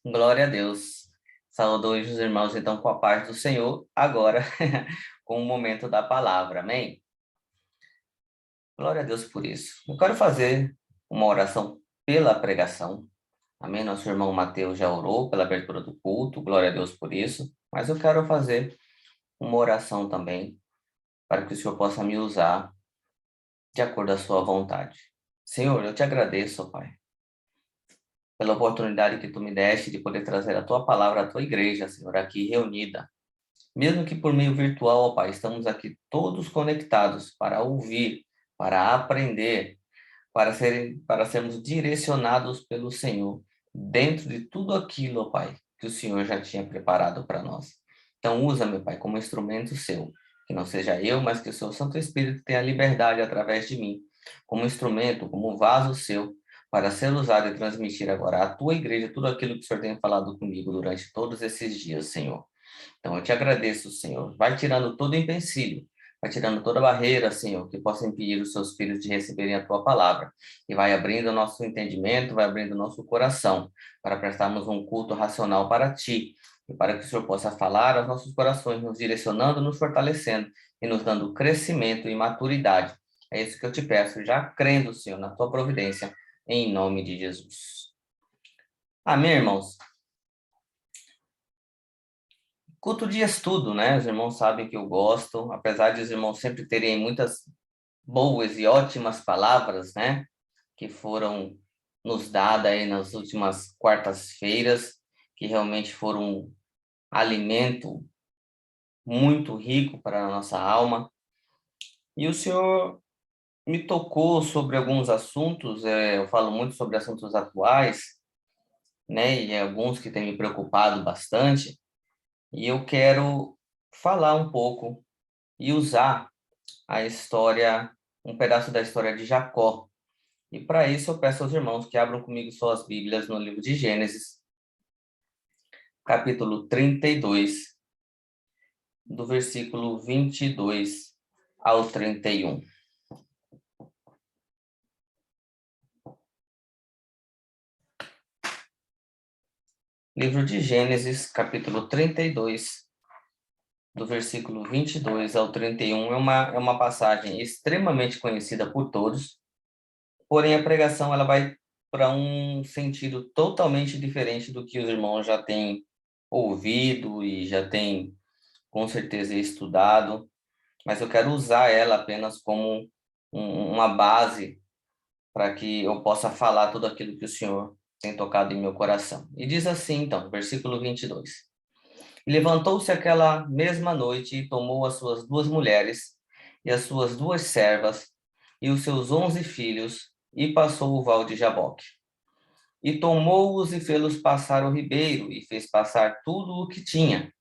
Glória a Deus. Saúdo os irmãos, então, com a paz do Senhor, agora, com o momento da palavra, amém? Glória a Deus por isso. Eu quero fazer uma oração pela pregação, amém? Nosso irmão Mateus já orou pela abertura do culto, glória a Deus por isso, mas eu quero fazer uma oração também, para que o Senhor possa me usar de acordo à sua vontade. Senhor, eu te agradeço, ó Pai, pela oportunidade que tu me deste de poder trazer a tua palavra à tua igreja, Senhor, aqui reunida. Mesmo que por meio virtual, ó Pai, estamos aqui todos conectados para ouvir, para aprender, para sermos direcionados pelo Senhor, dentro de tudo aquilo, ó Pai, que o Senhor já tinha preparado para nós. Então, usa, meu Pai, como instrumento seu, que não seja eu, mas que o seu Santo Espírito tenha liberdade através de mim, como instrumento, como vaso seu, para ser usado e transmitir agora à tua igreja tudo aquilo que o Senhor tem falado comigo durante todos esses dias, Senhor. Então, eu te agradeço, Senhor. Vai tirando todo empecilho, vai tirando toda barreira, Senhor, que possa impedir os seus filhos de receberem a tua palavra. E vai abrindo o nosso entendimento, vai abrindo o nosso coração, para prestarmos um culto racional para ti. E para que o Senhor possa falar aos nossos corações, nos direcionando, nos fortalecendo e nos dando crescimento e maturidade. É isso que eu te peço, já crendo, Senhor, na tua providência, em nome de Jesus. Amém, irmãos? Culto de estudo, né? Os irmãos sabem que eu gosto, apesar de os irmãos sempre terem muitas boas e ótimas palavras, né? Que foram nos dadas aí nas últimas quartas-feiras, que realmente foram um alimento muito rico para a nossa alma. E o Senhor me tocou sobre alguns assuntos, eu falo muito sobre assuntos atuais, né? E alguns que têm me preocupado bastante, e eu quero falar um pouco e usar a história, um pedaço da história de Jacó. E para isso eu peço aos irmãos que abram comigo suas Bíblias no livro de Gênesis, capítulo 32, do versículo 22 ao 31. Livro de Gênesis, capítulo 32, do versículo 22 ao 31, é uma passagem extremamente conhecida por todos, porém a pregação ela vai para um sentido totalmente diferente do que os irmãos já têm ouvido e já têm com certeza estudado, mas eu quero usar ela apenas como uma base para que eu possa falar tudo aquilo que o Senhor tem tocado em meu coração. E diz assim, então, versículo 22. E levantou-se aquela mesma noite e tomou as suas 2 mulheres e as suas 2 servas e os seus 11 filhos e passou o val de Jaboque. E tomou-os e fê-los passar o ribeiro e fez passar tudo o que tinha.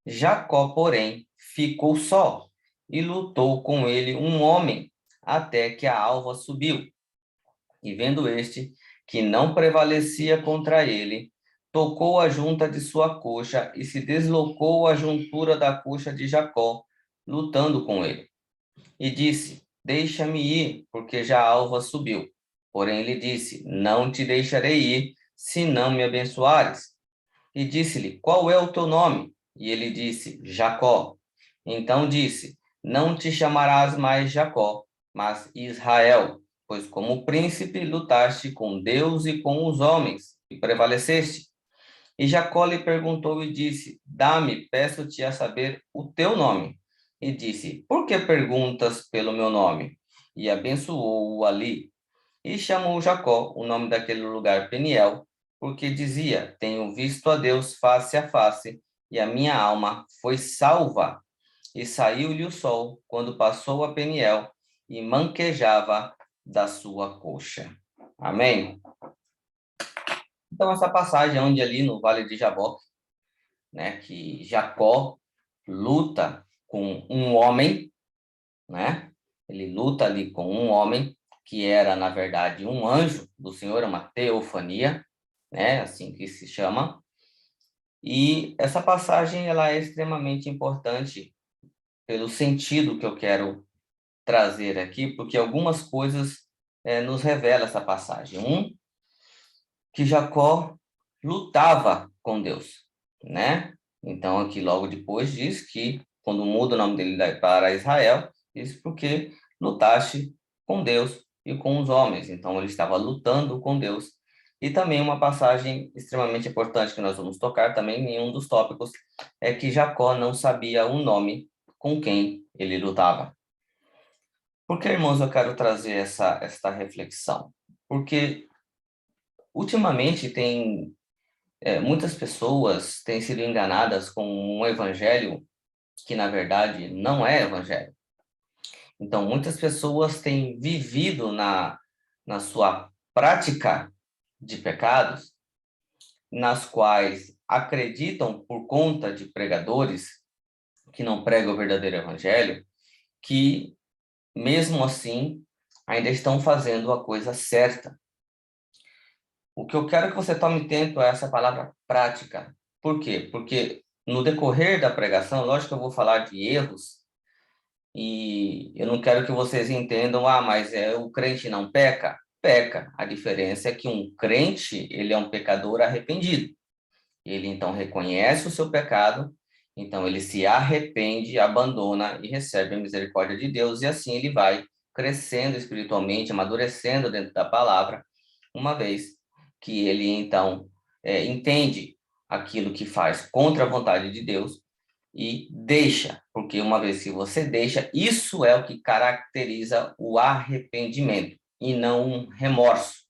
Jacó, porém, ficou só e lutou com ele um homem até que a alva subiu. E vendo este que não prevalecia contra ele, tocou a junta de sua coxa e se deslocou a juntura da coxa de Jacó, lutando com ele. E disse: Deixa-me ir, porque já a alva subiu. Porém ele disse: Não te deixarei ir, se não me abençoares. E disse-lhe: Qual é o teu nome? E ele disse: Jacó. Então disse: Não te chamarás mais Jacó, mas Israel, pois como príncipe lutaste com Deus e com os homens, e prevaleceste. E Jacó lhe perguntou e disse: Dá-me, peço-te a saber o teu nome. E disse: Por que perguntas pelo meu nome? E abençoou-o ali. E chamou Jacó o nome daquele lugar Peniel, porque dizia: Tenho visto a Deus face a face, e a minha alma foi salva. E saiu-lhe o sol quando passou a Peniel, e manquejava da sua coxa. Amém? Então, essa passagem onde ali no Vale de Jaboque, né, que Jacó luta com um homem, né? Ele luta ali com um homem que era, na verdade, um anjo do Senhor, uma teofania, né? Assim que se chama. E essa passagem ela é extremamente importante pelo sentido que eu quero trazer aqui, porque algumas coisas nos revela essa passagem. Que Jacó lutava com Deus, né? Então, aqui logo depois diz que, quando muda o nome dele para Israel, diz porque lutaste com Deus e com os homens. Então, ele estava lutando com Deus. E também uma passagem extremamente importante que nós vamos tocar também em um dos tópicos é que Jacó não sabia o nome com quem ele lutava. Por que, irmãos, eu quero trazer esta reflexão? Porque ultimamente muitas pessoas têm sido enganadas com um evangelho que, na verdade, não é evangelho. Então, muitas pessoas têm vivido na sua prática de pecados, nas quais acreditam, por conta de pregadores que não pregam o verdadeiro evangelho, que, mesmo assim, ainda estão fazendo a coisa certa. O que eu quero que você tome atento é essa palavra prática. Por quê? Porque no decorrer da pregação, lógico que eu vou falar de erros, e eu não quero que vocês entendam, mas o crente não peca? Peca. A diferença é que um crente, ele é um pecador arrependido. Ele então reconhece o seu pecado, então ele se arrepende, abandona e recebe a misericórdia de Deus, e assim ele vai crescendo espiritualmente, amadurecendo dentro da palavra, uma vez que ele então entende aquilo que faz contra a vontade de Deus e deixa, porque uma vez que você deixa, isso é o que caracteriza o arrependimento e não um remorso,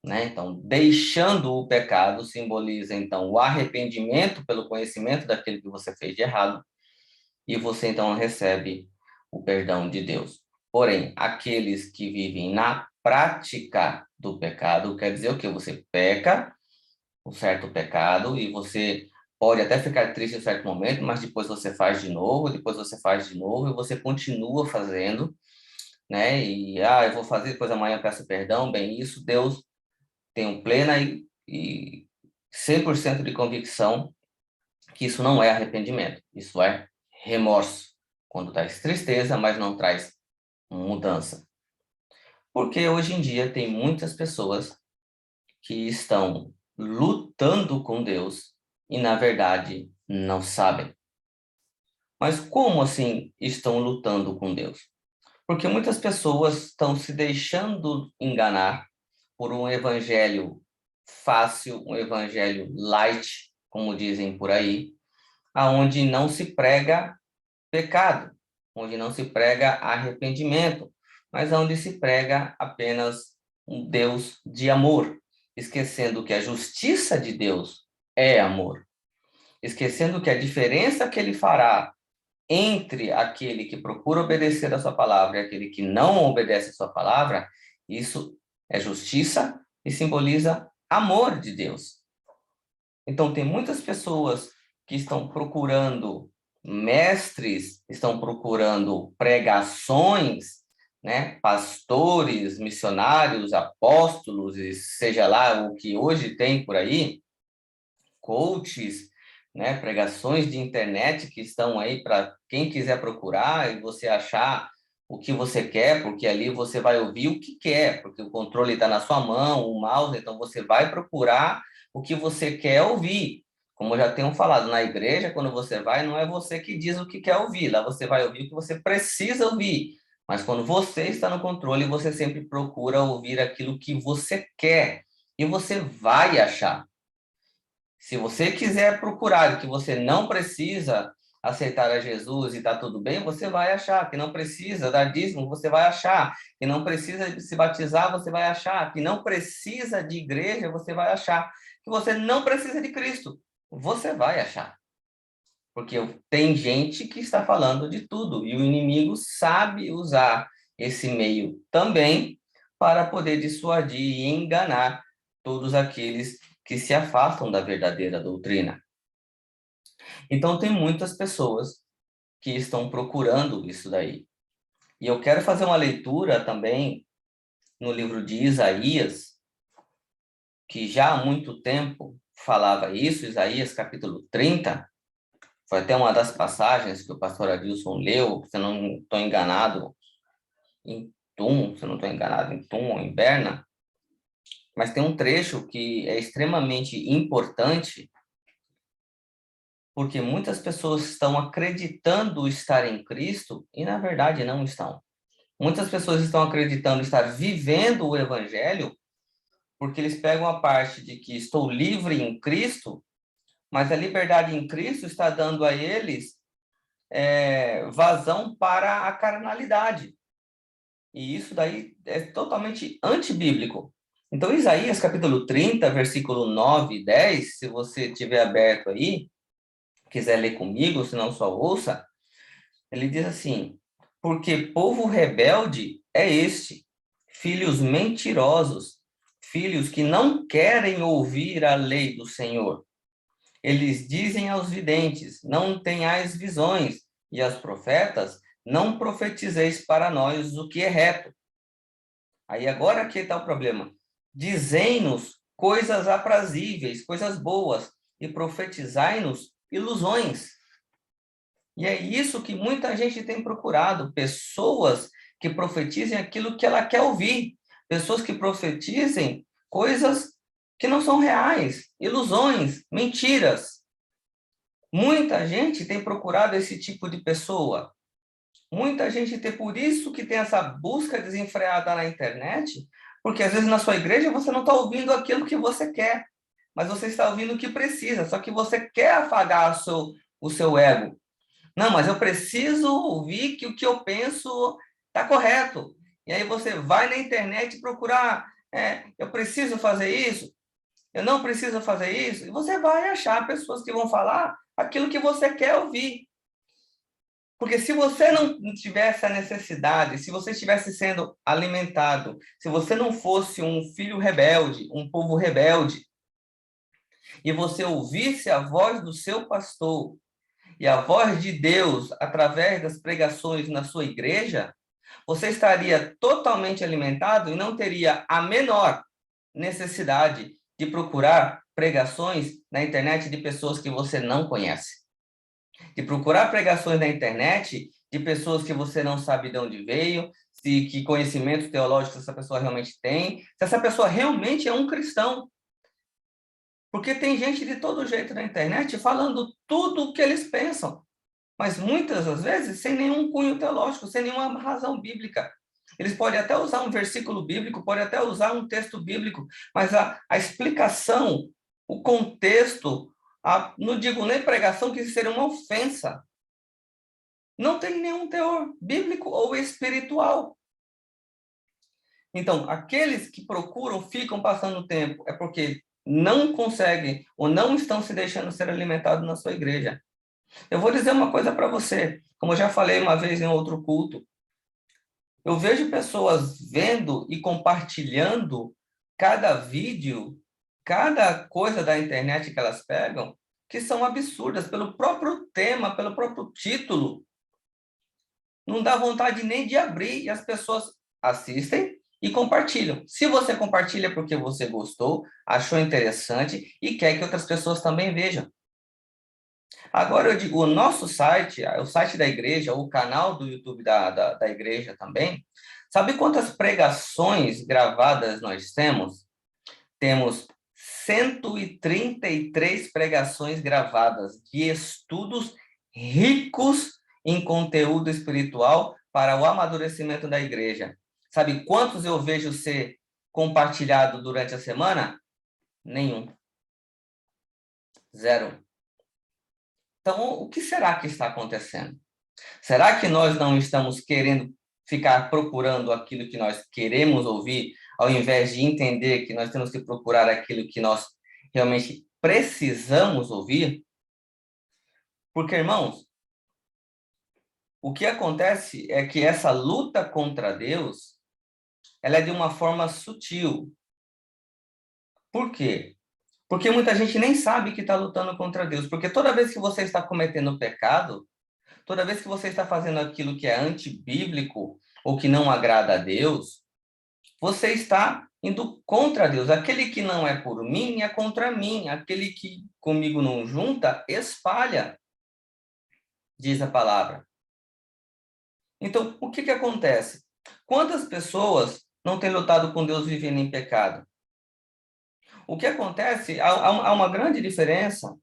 né? Então, deixando o pecado simboliza então o arrependimento pelo conhecimento daquilo que você fez de errado, e você então recebe o perdão de Deus. Porém, aqueles que vivem na prática do pecado, quer dizer o que? Você peca um certo pecado e você pode até ficar triste em um certo momento, mas depois você faz de novo, depois você faz de novo e você continua fazendo, né? E, eu vou fazer, depois amanhã eu peço perdão. Bem, isso Deus tem um plena e 100% de convicção que isso não é arrependimento, isso é remorso, quando traz tristeza, mas não traz mudança. Porque hoje em dia tem muitas pessoas que estão lutando com Deus e, na verdade, não sabem. Mas como assim estão lutando com Deus? Porque muitas pessoas estão se deixando enganar por um evangelho fácil, um evangelho light, como dizem por aí, aonde não se prega pecado, onde não se prega arrependimento, mas onde se prega apenas um Deus de amor, esquecendo que a justiça de Deus é amor, esquecendo que a diferença que ele fará entre aquele que procura obedecer a sua palavra e aquele que não obedece a sua palavra, isso é justiça e simboliza amor de Deus. Então, tem muitas pessoas que estão procurando mestres, estão procurando pregações, né? Pastores, missionários, apóstolos, e seja lá o que hoje tem por aí, coaches, né? Pregações de internet que estão aí para quem quiser procurar e você achar o que você quer, porque ali você vai ouvir o que quer, porque o controle está na sua mão, o mouse, então você vai procurar o que você quer ouvir. Como eu já tenho falado, na igreja, quando você vai, não é você que diz o que quer ouvir, lá você vai ouvir o que você precisa ouvir. Mas quando você está no controle, você sempre procura ouvir aquilo que você quer, e você vai achar. Se você quiser procurar que você não precisa aceitar a Jesus e está tudo bem, você vai achar. Que não precisa dar dízimo, você vai achar. Que não precisa se batizar, você vai achar. Que não precisa de igreja, você vai achar. Que você não precisa de Cristo, você vai achar. Porque tem gente que está falando de tudo e o inimigo sabe usar esse meio também para poder dissuadir e enganar todos aqueles que se afastam da verdadeira doutrina. Então, tem muitas pessoas que estão procurando isso daí. E eu quero fazer uma leitura também no livro de Isaías, que já há muito tempo falava isso, Isaías capítulo 30. Foi até uma das passagens que o pastor Adilson leu, se eu não estou enganado, em Tum, se eu não estou enganado, em Tum ou em Berna. Mas tem um trecho que é extremamente importante, porque muitas pessoas estão acreditando estar em Cristo e, na verdade, não estão. Muitas pessoas estão acreditando estar vivendo o Evangelho, porque eles pegam a parte de que estou livre em Cristo, mas a liberdade em Cristo está dando a eles vazão para a carnalidade. E isso daí é totalmente antibíblico. Então, Isaías capítulo 30, versículo 9 e 10, se você tiver aberto aí, quiser ler comigo, se não só ouça, ele diz assim: porque povo rebelde é este, filhos mentirosos, filhos que não querem ouvir a lei do Senhor. Eles dizem aos videntes: não tenhais visões, e aos profetas: não profetizeis para nós o que é reto. Aí agora aqui está o problema. Dizei-nos coisas aprazíveis, coisas boas, e profetizai-nos ilusões. E é isso que muita gente tem procurado, pessoas que profetizem aquilo que ela quer ouvir, pessoas que profetizem coisas que não são reais, ilusões, mentiras. Muita gente tem procurado esse tipo de pessoa. Muita gente tem, por isso que tem essa busca desenfreada na internet, porque às vezes na sua igreja você não está ouvindo aquilo que você quer, mas você está ouvindo o que precisa, só que você quer afagar o seu ego. Não, mas eu preciso ouvir que o que eu penso está correto. E aí você vai na internet procurar, eu preciso fazer isso, eu não preciso fazer isso, e você vai achar pessoas que vão falar aquilo que você quer ouvir. Porque se você não tivesse a necessidade, se você estivesse sendo alimentado, se você não fosse um filho rebelde, um povo rebelde, e você ouvisse a voz do seu pastor e a voz de Deus através das pregações na sua igreja, você estaria totalmente alimentado e não teria a menor necessidade de procurar pregações na internet de pessoas que você não conhece. De procurar pregações na internet de pessoas que você não sabe de onde veio, se que conhecimento teológico essa pessoa realmente tem, se essa pessoa realmente é um cristão. Porque tem gente de todo jeito na internet falando tudo o que eles pensam, mas muitas das vezes sem nenhum cunho teológico, sem nenhuma razão bíblica. Eles podem até usar um versículo bíblico, podem até usar um texto bíblico, mas a explicação, o contexto, não digo nem pregação, que seria uma ofensa. Não tem nenhum teor bíblico ou espiritual. Então, aqueles que procuram, ficam passando o tempo, é porque não conseguem ou não estão se deixando ser alimentados na sua igreja. Eu vou dizer uma coisa para você, como eu já falei uma vez em outro culto, eu vejo pessoas vendo e compartilhando cada vídeo, cada coisa da internet que elas pegam, que são absurdas pelo próprio tema, pelo próprio título. Não dá vontade nem de abrir e as pessoas assistem e compartilham. Se você compartilha porque você gostou, achou interessante e quer que outras pessoas também vejam. Agora eu digo, o nosso site, o site da igreja, o canal do YouTube da igreja também, sabe quantas pregações gravadas nós temos? Temos 133 pregações gravadas de estudos ricos em conteúdo espiritual para o amadurecimento da igreja. Sabe quantos eu vejo ser compartilhado durante a semana? Nenhum. Zero. Então, o que será que está acontecendo? Será que nós não estamos querendo ficar procurando aquilo que nós queremos ouvir, ao invés de entender que nós temos que procurar aquilo que nós realmente precisamos ouvir? Porque, irmãos, o que acontece é que essa luta contra Deus, ela é de uma forma sutil. Por quê? Porque muita gente nem sabe que está lutando contra Deus. Porque toda vez que você está cometendo pecado, toda vez que você está fazendo aquilo que é antibíblico ou que não agrada a Deus, você está indo contra Deus. Aquele que não é por mim é contra mim. Aquele que comigo não junta, espalha, diz a palavra. Então, o que que acontece? Quantas pessoas não têm lutado com Deus vivendo em pecado? O que acontece, há uma grande diferença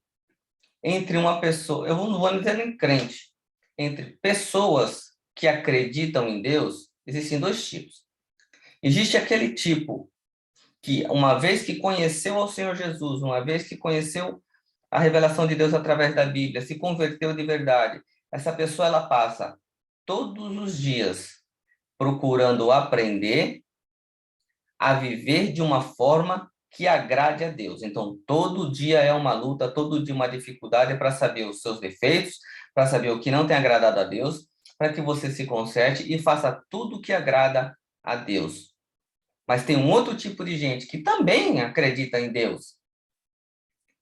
entre uma pessoa, eu não vou dizer nem crente, entre pessoas que acreditam em Deus, existem dois tipos. Existe aquele tipo que, uma vez que conheceu ao Senhor Jesus, uma vez que conheceu a revelação de Deus através da Bíblia, se converteu de verdade, essa pessoa ela passa todos os dias procurando aprender a viver de uma forma que agrade a Deus. Então, todo dia é uma luta, todo dia uma dificuldade para saber os seus defeitos, para saber o que não tem agradado a Deus, para que você se conserte e faça tudo o que agrada a Deus. Mas tem um outro tipo de gente que também acredita em Deus.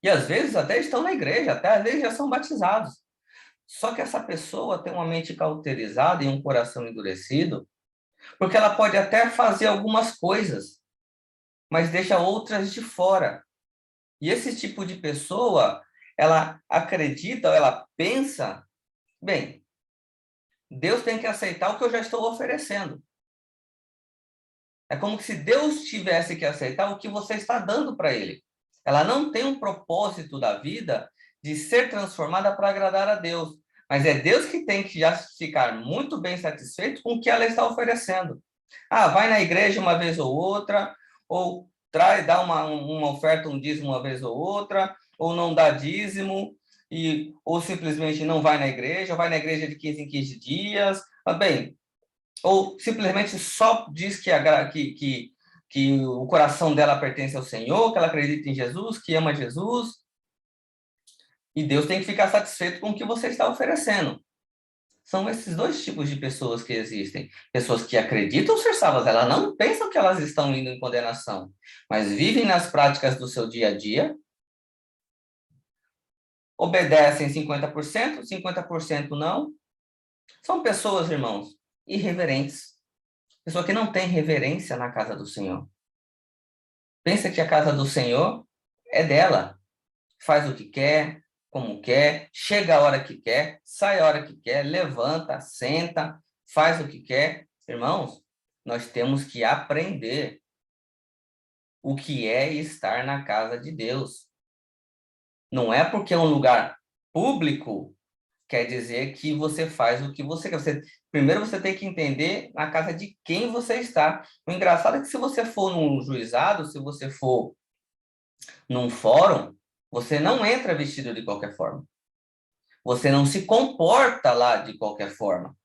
E às vezes até estão na igreja, até às vezes já são batizados. Só que essa pessoa tem uma mente cauterizada e um coração endurecido, porque ela pode até fazer algumas coisas, mas deixa outras de fora. E esse tipo de pessoa, ela acredita, ela pensa, bem, Deus tem que aceitar o que eu já estou oferecendo. É como se Deus tivesse que aceitar o que você está dando para ele. Ela não tem um propósito da vida de ser transformada para agradar a Deus. Mas é Deus que tem que já ficar muito bem satisfeito com o que ela está oferecendo. Ah, vai na igreja uma vez ou outra, ou dá uma oferta, um dízimo uma vez ou outra, ou não dá dízimo, ou simplesmente não vai na igreja, ou vai na igreja de 15 em 15 dias. Bem, ou simplesmente só diz que o coração dela pertence ao Senhor, que ela acredita em Jesus, que ama Jesus, e Deus tem que ficar satisfeito com o que você está oferecendo. São esses dois tipos de pessoas que existem. Pessoas que acreditam ser salvas, elas não pensam que elas estão indo em condenação, mas vivem nas práticas do seu dia a dia, obedecem 50%, 50% não. São pessoas, irmãos, irreverentes. Pessoa que não tem reverência na casa do Senhor. Pensa que a casa do Senhor é dela. Faz o que quer, como quer, chega a hora que quer, sai a hora que quer, levanta, senta, faz o que quer. Irmãos, nós temos que aprender o que é estar na casa de Deus. Não é porque é um lugar público, quer dizer que você faz o que você quer. Primeiro você tem que entender na casa de quem você está. O engraçado é que se você for num juizado, se você for num fórum, você não entra vestido de qualquer forma. Você não se comporta lá de qualquer forma.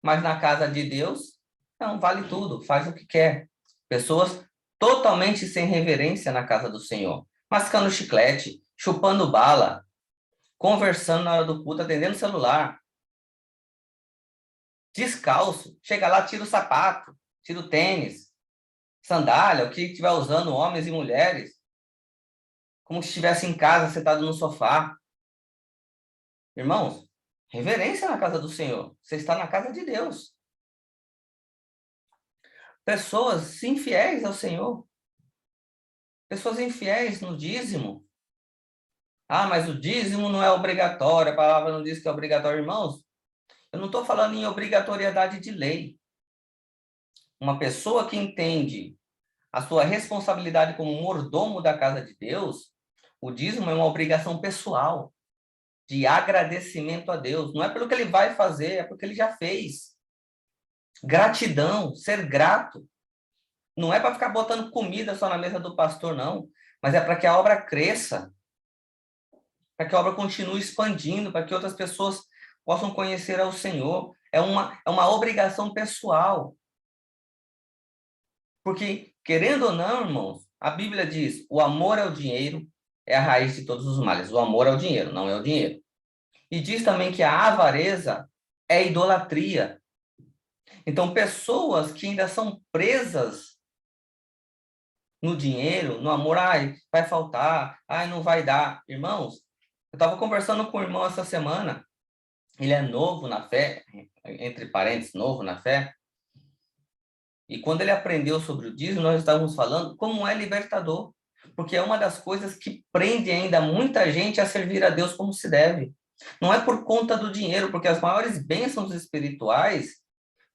Mas na casa de Deus, não, vale tudo, faz o que quer. Pessoas totalmente sem reverência na casa do Senhor. Mascando chiclete, chupando bala, conversando na hora do culto, atendendo o celular. Descalço, chega lá, tira o sapato, tira o tênis, sandália, o que estiver usando, homens e mulheres. Como se estivesse em casa, sentado no sofá. Irmãos, reverência na casa do Senhor. Você está na casa de Deus. Pessoas infiéis ao Senhor. Pessoas infiéis no dízimo. Ah, mas o dízimo não é obrigatório. A palavra não diz que é obrigatório. Irmãos, eu não estou falando em obrigatoriedade de lei. Uma pessoa que entende a sua responsabilidade como mordomo da casa de Deus, o dízimo é uma obrigação pessoal de agradecimento a Deus. Não é pelo que ele vai fazer, é porque ele já fez. Gratidão, ser grato. Não é para ficar botando comida só na mesa do pastor, não. Mas é para que a obra cresça. Para que a obra continue expandindo, para que outras pessoas possam conhecer ao Senhor. É uma obrigação pessoal. Porque, querendo ou não, irmãos, a Bíblia diz, o amor ao dinheiro é a raiz de todos os males. O amor ao dinheiro, não é o dinheiro. E diz também que a avareza é idolatria. Então, pessoas que ainda são presas no dinheiro, no amor, ai, vai faltar, ai, não vai dar. Irmãos, eu estava conversando com o irmão essa semana, ele é novo na fé, entre parênteses, novo na fé, e quando ele aprendeu sobre o dízimo, nós estávamos falando como é libertador, porque é uma das coisas que prende ainda muita gente a servir a Deus como se deve. Não é por conta do dinheiro, porque as maiores bênçãos espirituais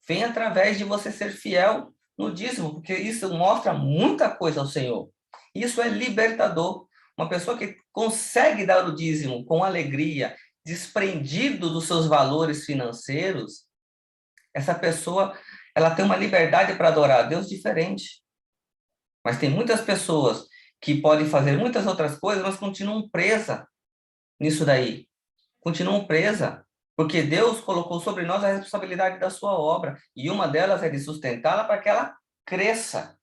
vêm através de você ser fiel no dízimo, porque isso mostra muita coisa ao Senhor. Isso é libertador. Uma pessoa que consegue dar o dízimo com alegria, desprendido dos seus valores financeiros, essa pessoa, ela tem uma liberdade para adorar a Deus diferente. Mas tem muitas pessoas que podem fazer muitas outras coisas, mas continuam presas nisso daí. Continuam presas, porque Deus colocou sobre nós a responsabilidade da sua obra, e uma delas é de sustentá-la para que ela cresça.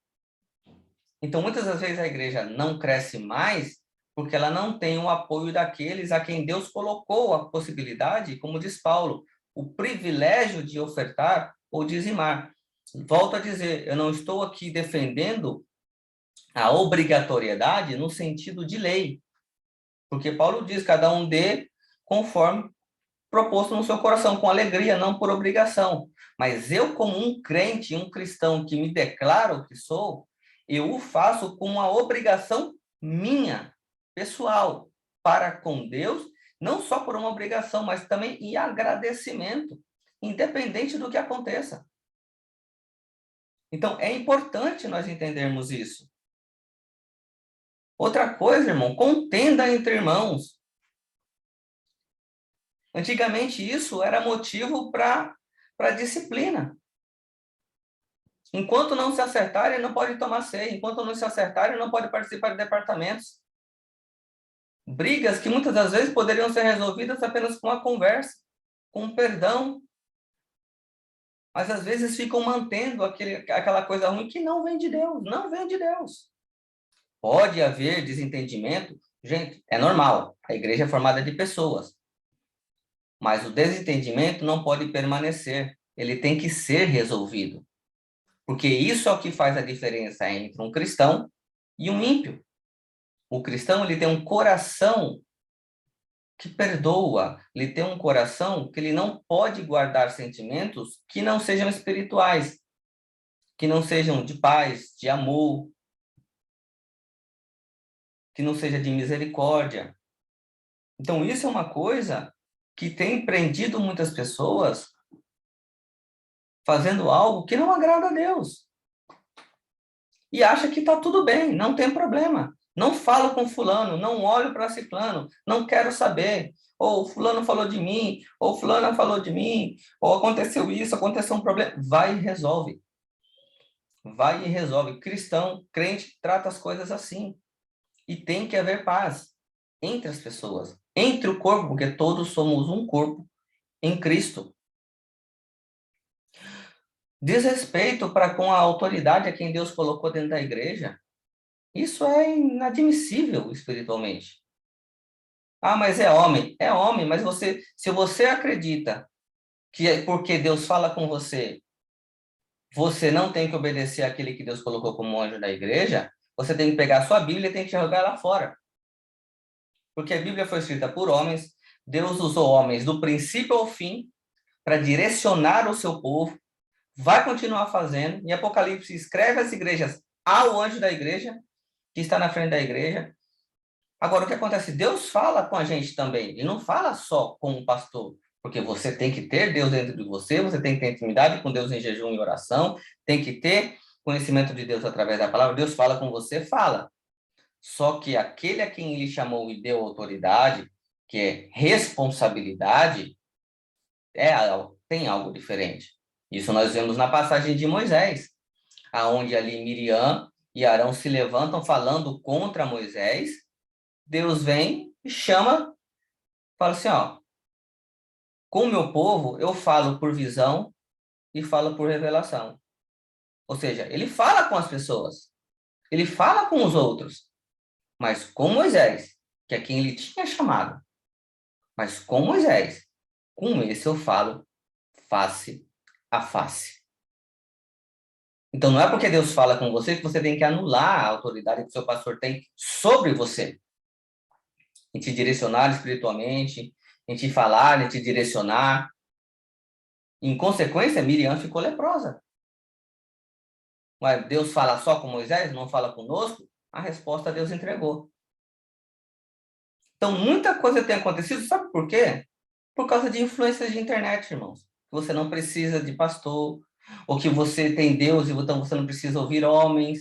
Então, muitas das vezes a igreja não cresce mais porque ela não tem o apoio daqueles a quem Deus colocou a possibilidade, como diz Paulo, o privilégio de ofertar ou dizimar. Volto a dizer, eu não estou aqui defendendo a obrigatoriedade no sentido de lei, porque Paulo diz, cada um dê conforme proposto no seu coração, com alegria, não por obrigação. Mas eu, como um crente, um cristão que me declaro que sou, eu o faço com uma obrigação minha, pessoal, para com Deus, não só por uma obrigação, mas também em agradecimento, independente do que aconteça. Então, é importante nós entendermos isso. Outra coisa, irmão, contenda entre irmãos. Antigamente, isso era motivo para disciplina. Enquanto não se acertarem, não pode tomar ceia. Enquanto não se acertarem, não pode participar de departamentos. Brigas que muitas das vezes poderiam ser resolvidas apenas com uma conversa, com um perdão. Mas às vezes ficam mantendo aquela coisa ruim que não vem de Deus. Não vem de Deus. Pode haver desentendimento. Gente, é normal. A igreja é formada de pessoas. Mas o desentendimento não pode permanecer. Ele tem que ser resolvido. Porque isso é o que faz a diferença entre um cristão e um ímpio. O cristão, ele tem um coração que perdoa, ele tem um coração que ele não pode guardar sentimentos que não sejam espirituais, que não sejam de paz, de amor, que não seja de misericórdia. Então, isso é uma coisa que tem prendido muitas pessoas fazendo algo que não agrada a Deus. E acha que está tudo bem, não tem problema. Não falo com fulano, não olho para ciclano, não quero saber. Ou fulano falou de mim, ou fulana falou de mim, ou aconteceu isso, aconteceu um problema. Vai e resolve. Vai e resolve. Cristão, crente, trata as coisas assim. E tem que haver paz entre as pessoas, entre o corpo, porque todos somos um corpo em Cristo. Desrespeito para com a autoridade a quem Deus colocou dentro da igreja, isso é inadmissível espiritualmente. Ah, mas é homem, mas se você acredita que é porque Deus fala com você, você não tem que obedecer àquele que Deus colocou como anjo da igreja, você tem que pegar a sua Bíblia e tem que jogar lá fora. Porque a Bíblia foi escrita por homens, Deus usou homens do princípio ao fim para direcionar o seu povo, vai continuar fazendo, e Apocalipse escreve as igrejas ao anjo da igreja, que está na frente da igreja. Agora, o que acontece? Deus fala com a gente também. Ele não fala só com o pastor, porque você tem que ter Deus dentro de você, você tem que ter intimidade com Deus em jejum e oração, tem que ter conhecimento de Deus através da palavra. Deus fala com você, fala. Só que aquele a quem ele chamou e deu autoridade, que é responsabilidade, tem algo diferente. Isso nós vemos na passagem de Moisés, aonde ali Miriam e Arão se levantam falando contra Moisés. Deus vem e chama, fala assim, ó, com o meu povo eu falo por visão e falo por revelação. Ou seja, ele fala com as pessoas, ele fala com os outros, mas com Moisés, que é quem ele tinha chamado. Mas com Moisés, com esse eu falo face a face. Então, não é porque Deus fala com você que você tem que anular a autoridade que o seu pastor tem sobre você. Em te direcionar espiritualmente, em te falar, em te direcionar. Em consequência, Miriam ficou leprosa. Mas Deus fala só com Moisés, não fala conosco? A resposta Deus entregou. Então, muita coisa tem acontecido, sabe por quê? Por causa de influências de internet, irmãos. Você não precisa de pastor, ou que você tem Deus e então você não precisa ouvir homens.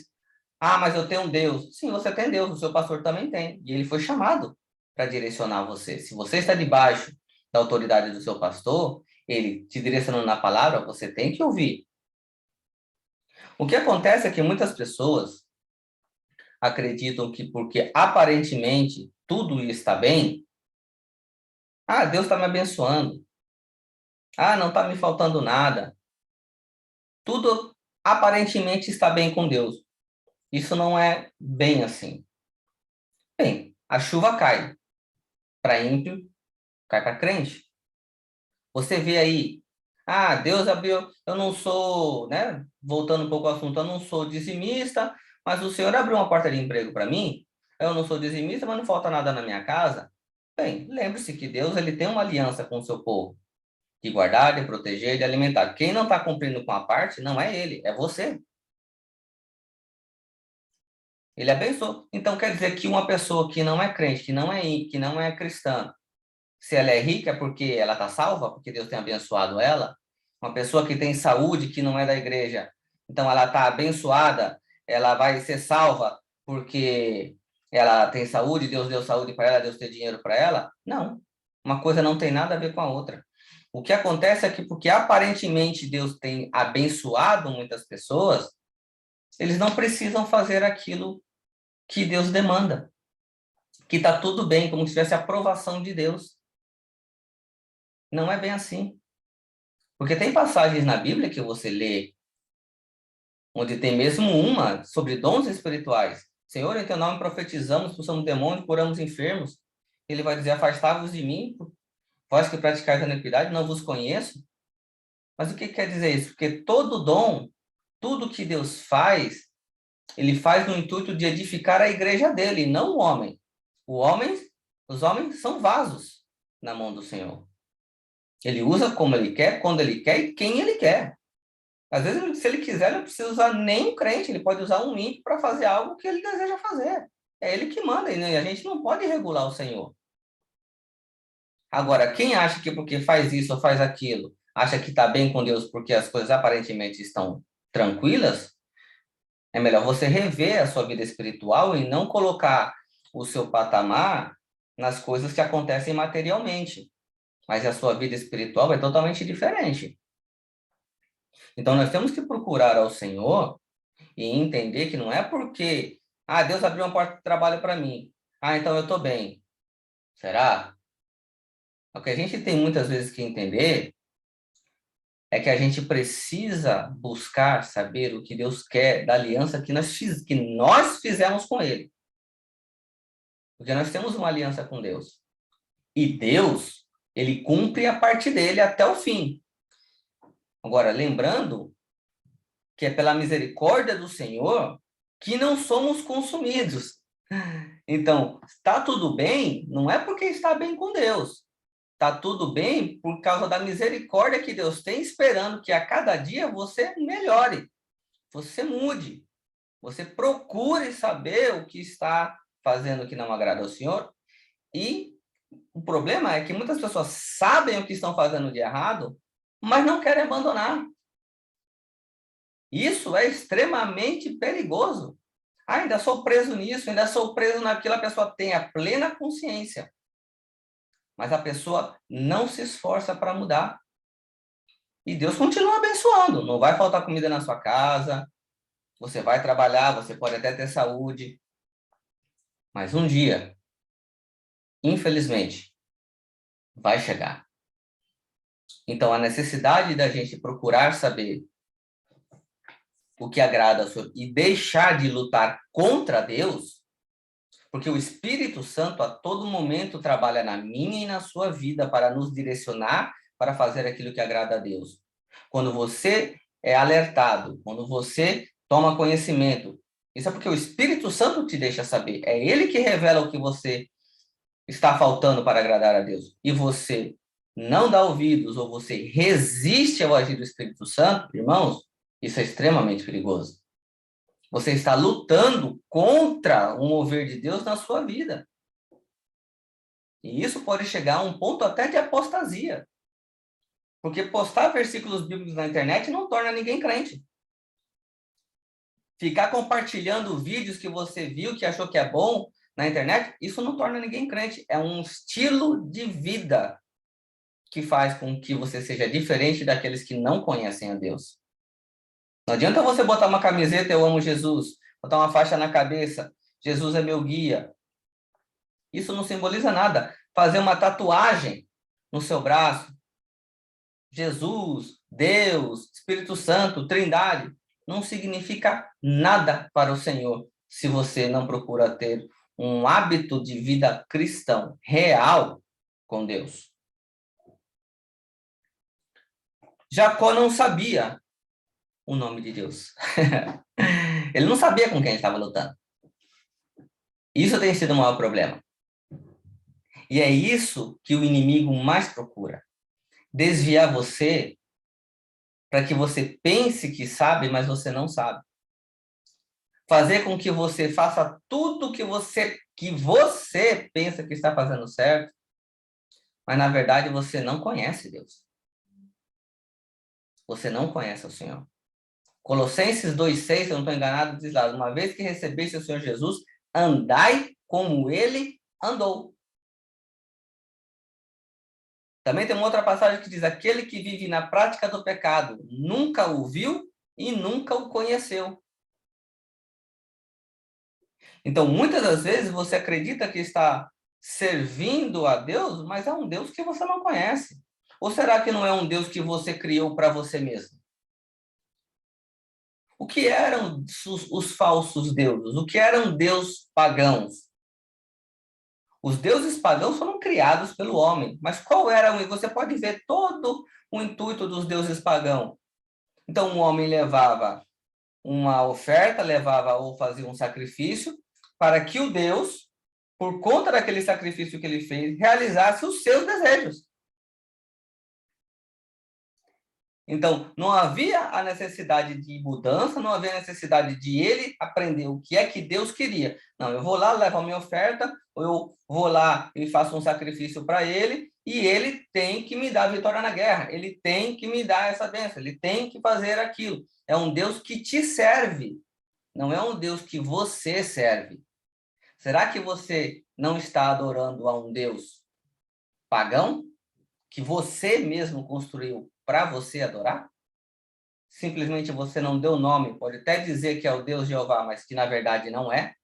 Ah, mas eu tenho um Deus. Sim, você tem Deus, o seu pastor também tem. E ele foi chamado para direcionar você. Se você está debaixo da autoridade do seu pastor, ele te direcionando na palavra, você tem que ouvir. O que acontece é que muitas pessoas acreditam que porque aparentemente tudo está bem, ah, Deus está me abençoando. Ah, não está me faltando nada. Tudo aparentemente está bem com Deus. Isso não é bem assim. Bem, a chuva cai para ímpio, cai para crente. Você vê aí, ah, Deus abriu, eu não sou, né? Voltando um pouco ao assunto, eu não sou dizimista, mas o Senhor abriu uma porta de emprego para mim. Eu não sou dizimista, mas não falta nada na minha casa. Bem, lembre-se que Deus ele tem uma aliança com o seu povo, de guardar, de proteger, de alimentar. Quem não está cumprindo com a parte, não é ele, é você. Ele abençoou. Então quer dizer que uma pessoa que não é crente, que não é cristã, se ela é rica é porque ela está salva, porque Deus tem abençoado ela. Uma pessoa que tem saúde, que não é da igreja, então ela está abençoada, ela vai ser salva porque ela tem saúde, Deus deu saúde para ela, Deus tem dinheiro para ela? Não. Uma coisa não tem nada a ver com a outra. O que acontece é que, porque aparentemente Deus tem abençoado muitas pessoas, eles não precisam fazer aquilo que Deus demanda, que está tudo bem, como se tivesse aprovação de Deus. Não é bem assim. Porque tem passagens na Bíblia que você lê, onde tem mesmo uma sobre dons espirituais. Senhor, em teu nome profetizamos, expulsamos demônios, curamos enfermos. Ele vai dizer, afastai-vos de mim, vós que praticais a iniquidade, não vos conheço. Mas o que quer dizer isso? Porque todo dom, tudo que Deus faz, ele faz no intuito de edificar a igreja dele, não o homem. Os homens são vasos na mão do Senhor. Ele usa como ele quer, quando ele quer e quem ele quer. Às vezes, se ele quiser, ele não precisa usar nem um crente, ele pode usar um ímpio para fazer algo que ele deseja fazer. É ele que manda, e a gente não pode regular o Senhor. Agora, quem acha que porque faz isso ou faz aquilo, acha que está bem com Deus porque as coisas aparentemente estão tranquilas, é melhor você rever a sua vida espiritual e não colocar o seu patamar nas coisas que acontecem materialmente. Mas a sua vida espiritual é totalmente diferente. Então, nós temos que procurar ao Senhor e entender que não é porque, ah, Deus abriu uma porta de trabalho para mim. Ah, então eu estou bem. Será? O que a gente tem muitas vezes que entender é que a gente precisa buscar saber o que Deus quer da aliança que nós fizemos com Ele. Porque nós temos uma aliança com Deus. E Deus, Ele cumpre a parte dele até o fim. Agora, lembrando que é pela misericórdia do Senhor que não somos consumidos. Então, está tudo bem, não é porque está bem com Deus. Está tudo bem por causa da misericórdia que Deus tem, esperando que a cada dia você melhore, você mude, você procure saber o que está fazendo que não agrada ao Senhor. E o problema é que muitas pessoas sabem o que estão fazendo de errado, mas não querem abandonar. Isso é extremamente perigoso. Ah, ainda sou preso nisso, ainda sou preso naquilo, a pessoa tem a plena consciência. Mas a pessoa não se esforça para mudar. E Deus continua abençoando. Não vai faltar comida na sua casa, você vai trabalhar, você pode até ter saúde. Mas um dia, infelizmente, vai chegar. Então, a necessidade da gente procurar saber o que agrada ao Senhor e deixar de lutar contra Deus, porque o Espírito Santo a todo momento trabalha na minha e na sua vida para nos direcionar para fazer aquilo que agrada a Deus. Quando você é alertado, quando você toma conhecimento, isso é porque o Espírito Santo te deixa saber. É ele que revela o que você está faltando para agradar a Deus. E você não dá ouvidos ou você resiste ao agir do Espírito Santo, irmãos, isso é extremamente perigoso. Você está lutando contra o mover de Deus na sua vida. E isso pode chegar a um ponto até de apostasia. Porque postar versículos bíblicos na internet não torna ninguém crente. Ficar compartilhando vídeos que você viu, que achou que é bom na internet, isso não torna ninguém crente. É um estilo de vida que faz com que você seja diferente daqueles que não conhecem a Deus. Não adianta você botar uma camiseta, eu amo Jesus, botar uma faixa na cabeça, Jesus é meu guia. Isso não simboliza nada. Fazer uma tatuagem no seu braço, Jesus, Deus, Espírito Santo, Trindade, não significa nada para o Senhor se você não procura ter um hábito de vida cristão real com Deus. Jacó não sabia o nome de Deus. Ele não sabia com quem ele estava lutando. Isso tem sido o maior problema. E é isso que o inimigo mais procura. Desviar você para que você pense que sabe, mas você não sabe. Fazer com que você faça tudo que você pensa que está fazendo certo, mas na verdade você não conhece Deus. Você não conhece o Senhor. Colossenses 2,6, se eu não estou enganado, diz lá: uma vez que recebeste o Senhor Jesus, andai como ele andou. Também tem uma outra passagem que diz: aquele que vive na prática do pecado nunca o viu e nunca o conheceu. Então, muitas das vezes você acredita que está servindo a Deus, mas é um Deus que você não conhece. Ou será que não é um Deus que você criou para você mesmo? O que eram os falsos deuses? O que eram deuses pagãos? Os deuses pagãos foram criados pelo homem, mas qual era? Você pode ver todo o intuito dos deuses pagãos. Então, o homem levava uma oferta, levava ou fazia um sacrifício, para que o Deus, por conta daquele sacrifício que ele fez, realizasse os seus desejos. Então, não havia a necessidade de mudança, não havia a necessidade de ele aprender o que é que Deus queria. Não, eu vou lá, levo a minha oferta, ou eu vou lá e faço um sacrifício para ele, e ele tem que me dar a vitória na guerra, ele tem que me dar essa bênção, ele tem que fazer aquilo. É um Deus que te serve, não é um Deus que você serve. Será que você não está adorando a um Deus pagão, que você mesmo construiu para você adorar? Simplesmente você não deu nome, pode até dizer que é o Deus Jeová, mas que na verdade não é,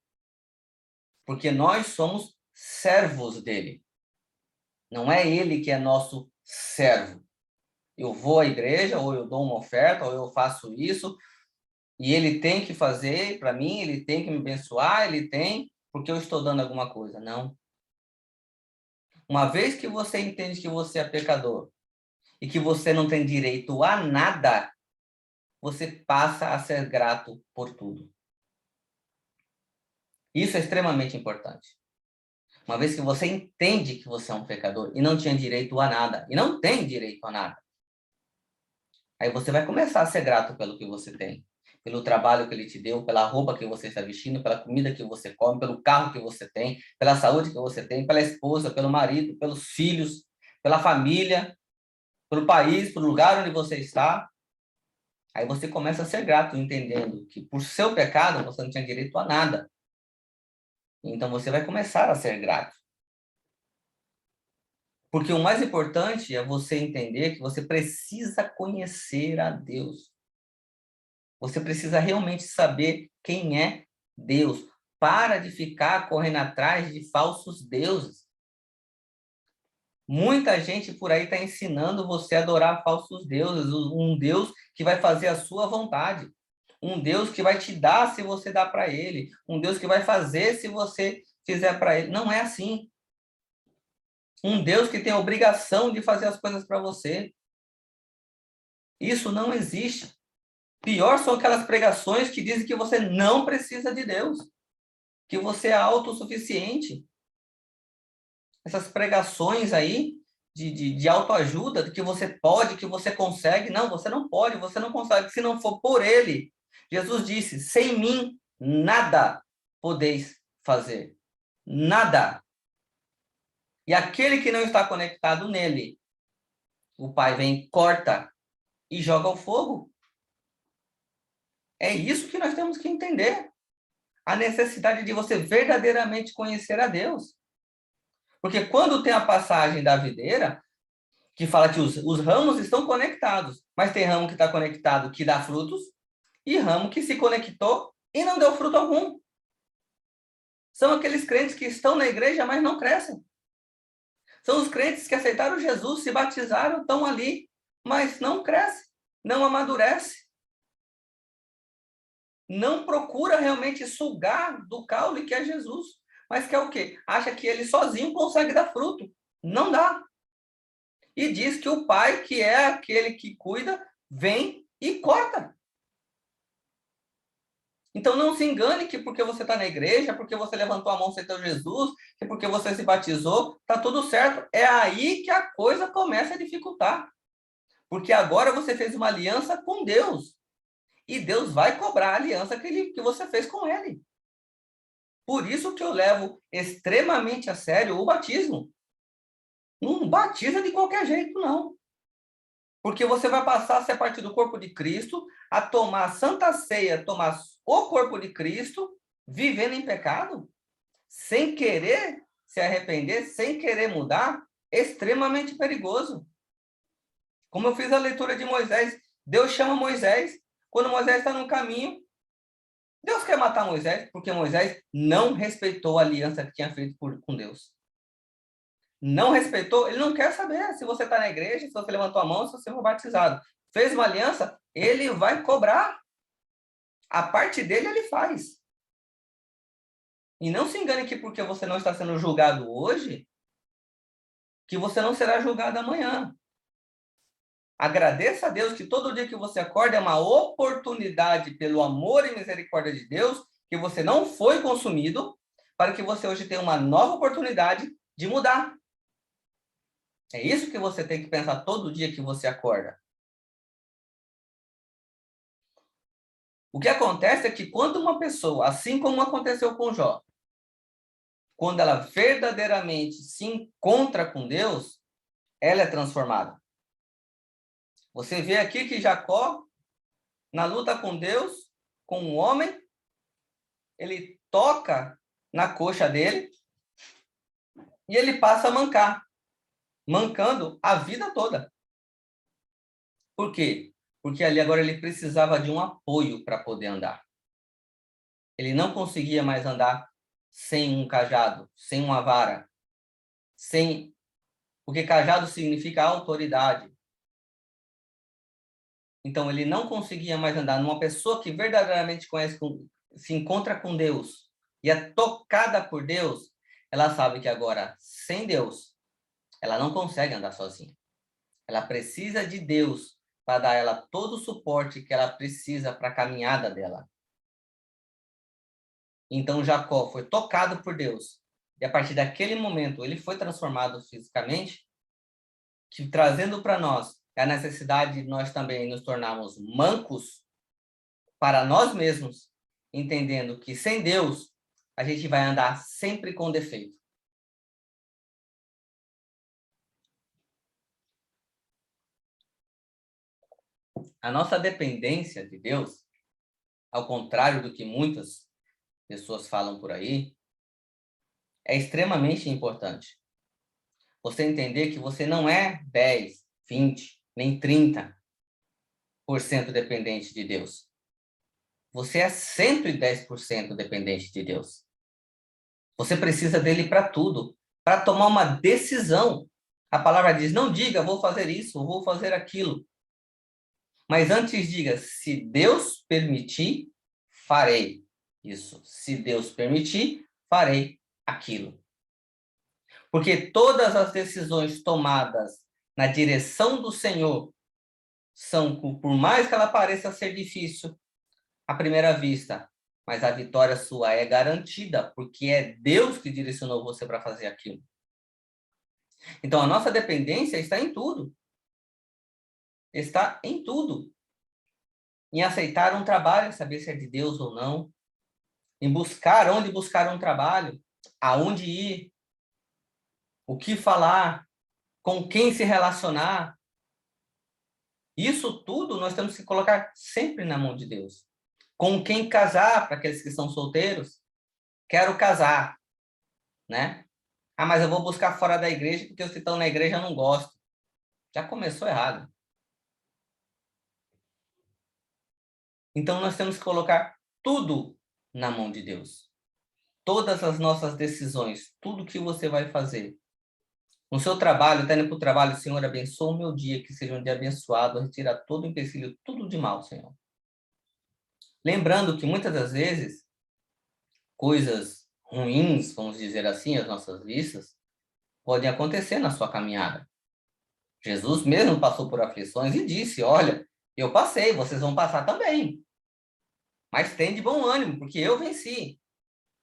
porque nós somos servos dele. Não é ele que é nosso servo. Eu vou à igreja, ou eu dou uma oferta, ou eu faço isso, e ele tem que fazer para mim, ele tem que me abençoar, ele tem, porque eu estou dando alguma coisa. Não. Uma vez que você entende que você é pecador e que você não tem direito a nada, você passa a ser grato por tudo. Isso é extremamente importante. Uma vez que você entende que você é um pecador e não tinha direito a nada, e não tem direito a nada, aí você vai começar a ser grato pelo que você tem, pelo trabalho que ele te deu, pela roupa que você está vestindo, pela comida que você come, pelo carro que você tem, pela saúde que você tem, pela esposa, pelo marido, pelos filhos, pela família, pelo país, pelo lugar onde você está. Aí você começa a ser grato, entendendo que por seu pecado você não tinha direito a nada. Então você vai começar a ser grato. Porque o mais importante é você entender que você precisa conhecer a Deus. Você precisa realmente saber quem é Deus. Para de ficar correndo atrás de falsos deuses. Muita gente por aí está ensinando você a adorar falsos deuses, um Deus que vai fazer a sua vontade, um Deus que vai te dar se você dá para ele, um Deus que vai fazer se você fizer para ele. Não é assim. Um Deus que tem a obrigação de fazer as coisas para você. Isso não existe. Pior são aquelas pregações que dizem que você não precisa de Deus, que você é autossuficiente. Essas pregações aí de autoajuda, de que você pode, que você consegue. Não, você não pode, você não consegue, se não for por ele. Jesus disse: sem mim, nada podeis fazer. Nada. E aquele que não está conectado nele, o Pai vem, corta e joga ao fogo. É isso que nós temos que entender. A necessidade de você verdadeiramente conhecer a Deus. Porque quando tem a passagem da videira, que fala que os ramos estão conectados, mas tem ramo que está conectado que dá frutos, e ramo que se conectou e não deu fruto algum. São aqueles crentes que estão na igreja, mas não crescem. São os crentes que aceitaram Jesus, se batizaram, estão ali, mas não crescem, não amadurece. Não procura realmente sugar do caule que é Jesus. Mas quer o quê? Acha que ele sozinho consegue dar fruto. Não dá. E diz que o pai, que é aquele que cuida, vem e corta. Então não se engane que porque você está na igreja, porque você levantou a mão, aceitou Jesus, que porque você se batizou, está tudo certo. É aí que a coisa começa a dificultar. Porque agora você fez uma aliança com Deus. E Deus vai cobrar a aliança que você fez com ele. Por isso que eu levo extremamente a sério o batismo. Não batiza de qualquer jeito, não. Porque você vai passar a ser parte do corpo de Cristo, a tomar a Santa Ceia, tomar o corpo de Cristo, vivendo em pecado, sem querer se arrepender, sem querer mudar, extremamente perigoso. Como eu fiz a leitura de Moisés, Deus chama Moisés, quando Moisés está no caminho, Deus quer matar Moisés, porque Moisés não respeitou a aliança que tinha feito com Deus. Não respeitou, ele não quer saber se você está na igreja, se você levantou a mão, se você foi batizado. Fez uma aliança, ele vai cobrar. A parte dele ele faz. E não se engane que porque você não está sendo julgado hoje, que você não será julgado amanhã. Agradeça a Deus que todo dia que você acorda é uma oportunidade, pelo amor e misericórdia de Deus, que você não foi consumido, para que você hoje tenha uma nova oportunidade de mudar. É isso que você tem que pensar todo dia que você acorda. O que acontece é que quando uma pessoa, assim como aconteceu com Jó, quando ela verdadeiramente se encontra com Deus, ela é transformada. Você vê aqui que Jacó, na luta com Deus, com um homem, ele toca na coxa dele e ele passa a mancar, mancando a vida toda. Por quê? Porque ali agora ele precisava de um apoio para poder andar. Ele não conseguia mais andar sem um cajado, sem uma vara, sem... Porque cajado significa autoridade. Então, ele não conseguia mais andar. Numa pessoa que verdadeiramente se encontra com Deus e é tocada por Deus, ela sabe que agora, sem Deus, ela não consegue andar sozinha. Ela precisa de Deus para dar a ela todo o suporte que ela precisa para a caminhada dela. Então, Jacó foi tocado por Deus. E a partir daquele momento, ele foi transformado fisicamente, que trazendo para nós a necessidade de nós também nos tornarmos mancos para nós mesmos, entendendo que sem Deus, a gente vai andar sempre com defeito. A nossa dependência de Deus, ao contrário do que muitas pessoas falam por aí, é extremamente importante. Você entender que você não é 10, 20, nem 30% dependente de Deus. Você é 110% dependente de Deus. Você precisa dele para tudo, para tomar uma decisão. A palavra diz, não diga, vou fazer isso, vou fazer aquilo. Mas antes diga, se Deus permitir, farei isso. Se Deus permitir, farei aquilo. Porque todas as decisões tomadas na direção do Senhor são, por mais que ela pareça ser difícil à primeira vista, mas a vitória sua é garantida, porque é Deus que direcionou você para fazer aquilo. Então, a nossa dependência está em tudo. Está em tudo. Em aceitar um trabalho, saber se é de Deus ou não. Em buscar onde buscar um trabalho, aonde ir, o que falar, com quem se relacionar. Isso tudo nós temos que colocar sempre na mão de Deus. Com quem casar, para aqueles que são solteiros? Quero casar, né? Ah, mas eu vou buscar fora da igreja porque os que estão na igreja não gostam. Já começou errado. Então, nós temos que colocar tudo na mão de Deus. Todas as nossas decisões, tudo que você vai fazer. No seu trabalho, está indo para o trabalho, Senhor, abençoa o meu dia, que seja um dia abençoado, retira todo o empecilho, tudo de mal, Senhor. Lembrando que muitas das vezes, coisas ruins, vamos dizer assim, as nossas vistas, podem acontecer na sua caminhada. Jesus mesmo passou por aflições e disse, olha, eu passei, vocês vão passar também. Mas tem de bom ânimo, porque eu venci.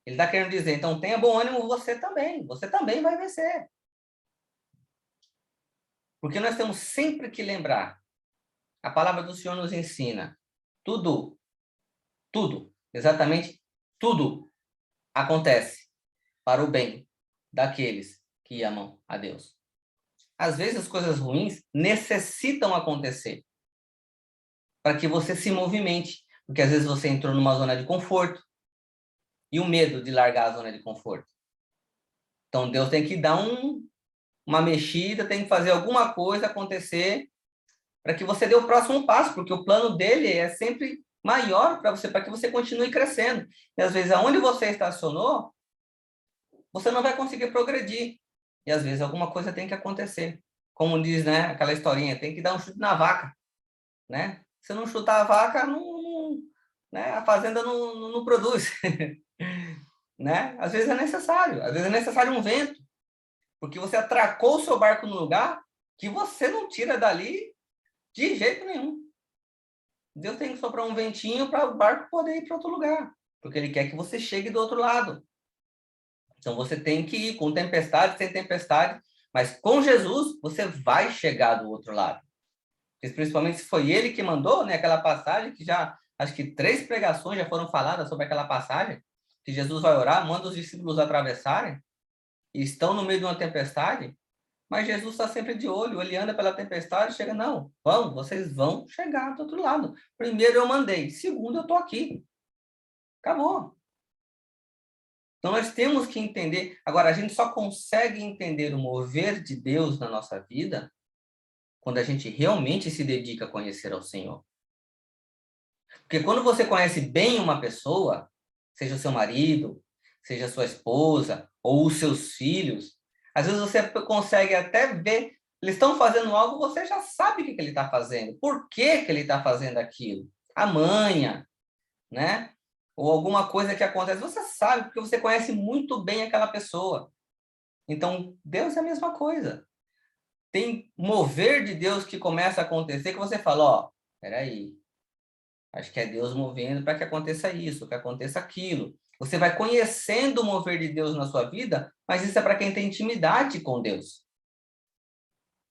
Ele está querendo dizer, então tenha bom ânimo você também vai vencer. Porque nós temos sempre que lembrar, a palavra do Senhor nos ensina, tudo, exatamente tudo acontece para o bem daqueles que amam a Deus. Às vezes as coisas ruins necessitam acontecer para que você se movimente, porque às vezes você entrou numa zona de conforto e o medo de largar a zona de conforto. Então Deus tem que dar uma mexida, tem que fazer alguma coisa acontecer para que você dê o próximo passo, porque o plano dele é sempre maior para você, para que você continue crescendo. E às vezes, aonde você estacionou, você não vai conseguir progredir. E às vezes alguma coisa tem que acontecer. Como diz, né, aquela historinha, tem que dar um chute na vaca, né? Se não chutar a vaca, né, a fazenda não produz, né? Às vezes é necessário um vento, porque você atracou o seu barco no lugar que você não tira dali de jeito nenhum. Deus tem que soprar um ventinho para o barco poder ir para outro lugar, porque ele quer que você chegue do outro lado. Então você tem que ir com tempestade, sem tempestade, mas com Jesus você vai chegar do outro lado. Principalmente se foi ele que mandou, né, aquela passagem que já, acho que 3 pregações já foram faladas sobre aquela passagem, que Jesus vai orar, manda os discípulos atravessarem, e estão no meio de uma tempestade, mas Jesus está sempre de olho, ele anda pela tempestade, chega, não, vocês vão chegar do outro lado. Primeiro eu mandei, segundo eu estou aqui. Acabou. Então nós temos que entender, agora a gente só consegue entender o mover de Deus na nossa vida quando a gente realmente se dedica a conhecer ao Senhor. Porque quando você conhece bem uma pessoa, seja o seu marido, seja a sua esposa, ou os seus filhos, às vezes você consegue até ver, eles estão fazendo algo, você já sabe o que ele está fazendo, por que ele está fazendo aquilo, a manha, né? Ou alguma coisa que acontece, você sabe, porque você conhece muito bem aquela pessoa. Então, Deus é a mesma coisa. Tem mover de Deus que começa a acontecer, que você fala, ó, peraí, acho que é Deus movendo para que aconteça isso, que aconteça aquilo. Você vai conhecendo o mover de Deus na sua vida, mas isso é para quem tem intimidade com Deus.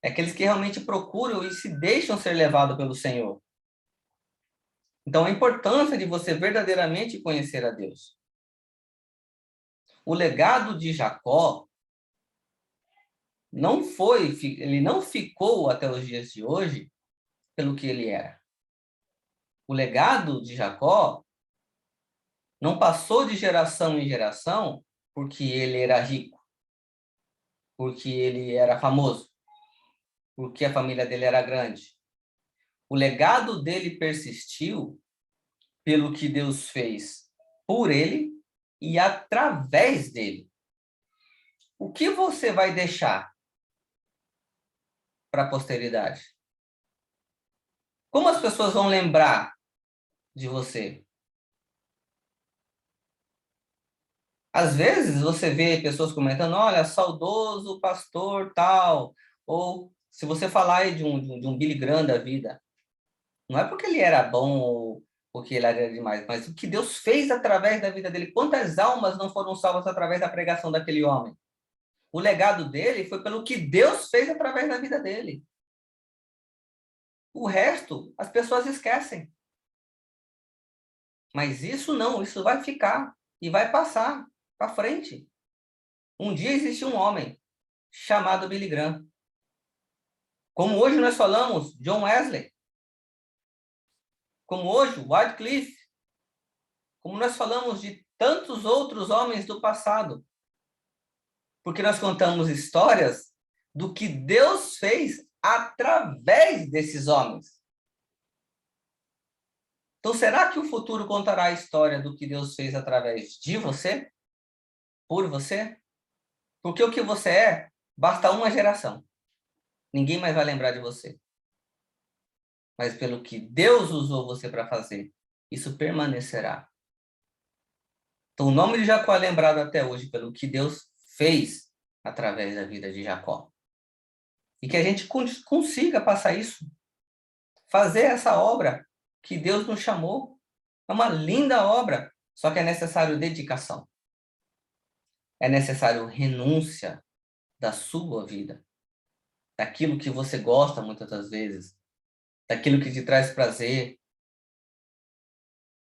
É aqueles que realmente procuram e se deixam ser levados pelo Senhor. Então, a importância de você verdadeiramente conhecer a Deus. O legado de Jacó ele não ficou até os dias de hoje pelo que ele era. O legado de Jacó não passou de geração em geração porque ele era rico, porque ele era famoso, porque a família dele era grande. O legado dele persistiu pelo que Deus fez por ele e através dele. O que você vai deixar para a posteridade? Como as pessoas vão lembrar de você? Às vezes você vê pessoas comentando, olha, saudoso pastor tal, ou se você falar aí de um Billy Graham da vida, não é porque ele era bom ou porque ele era demais, mas o que Deus fez através da vida dele. Quantas almas não foram salvas através da pregação daquele homem? O legado dele foi pelo que Deus fez através da vida dele. O resto, as pessoas esquecem. Mas isso não, isso vai ficar e vai passar para frente. Um dia existe um homem chamado Billy Graham. Como hoje nós falamos, John Wesley. Como hoje, Wycliffe. como nós falamos de tantos outros homens do passado, porque nós contamos histórias do que Deus fez através desses homens. Então, será que o futuro contará a história do que Deus fez através de você? Por você? Porque o que você é, basta uma geração. Ninguém mais vai lembrar de você. Mas pelo que Deus usou você para fazer, isso permanecerá. Então, o nome de Jacó é lembrado até hoje pelo que Deus fez através da vida de Jacó. E que a gente consiga passar isso, fazer essa obra que Deus nos chamou. É uma linda obra, só que é necessário dedicação. É necessário renúncia da sua vida, daquilo que você gosta muitas das vezes, daquilo que te traz prazer.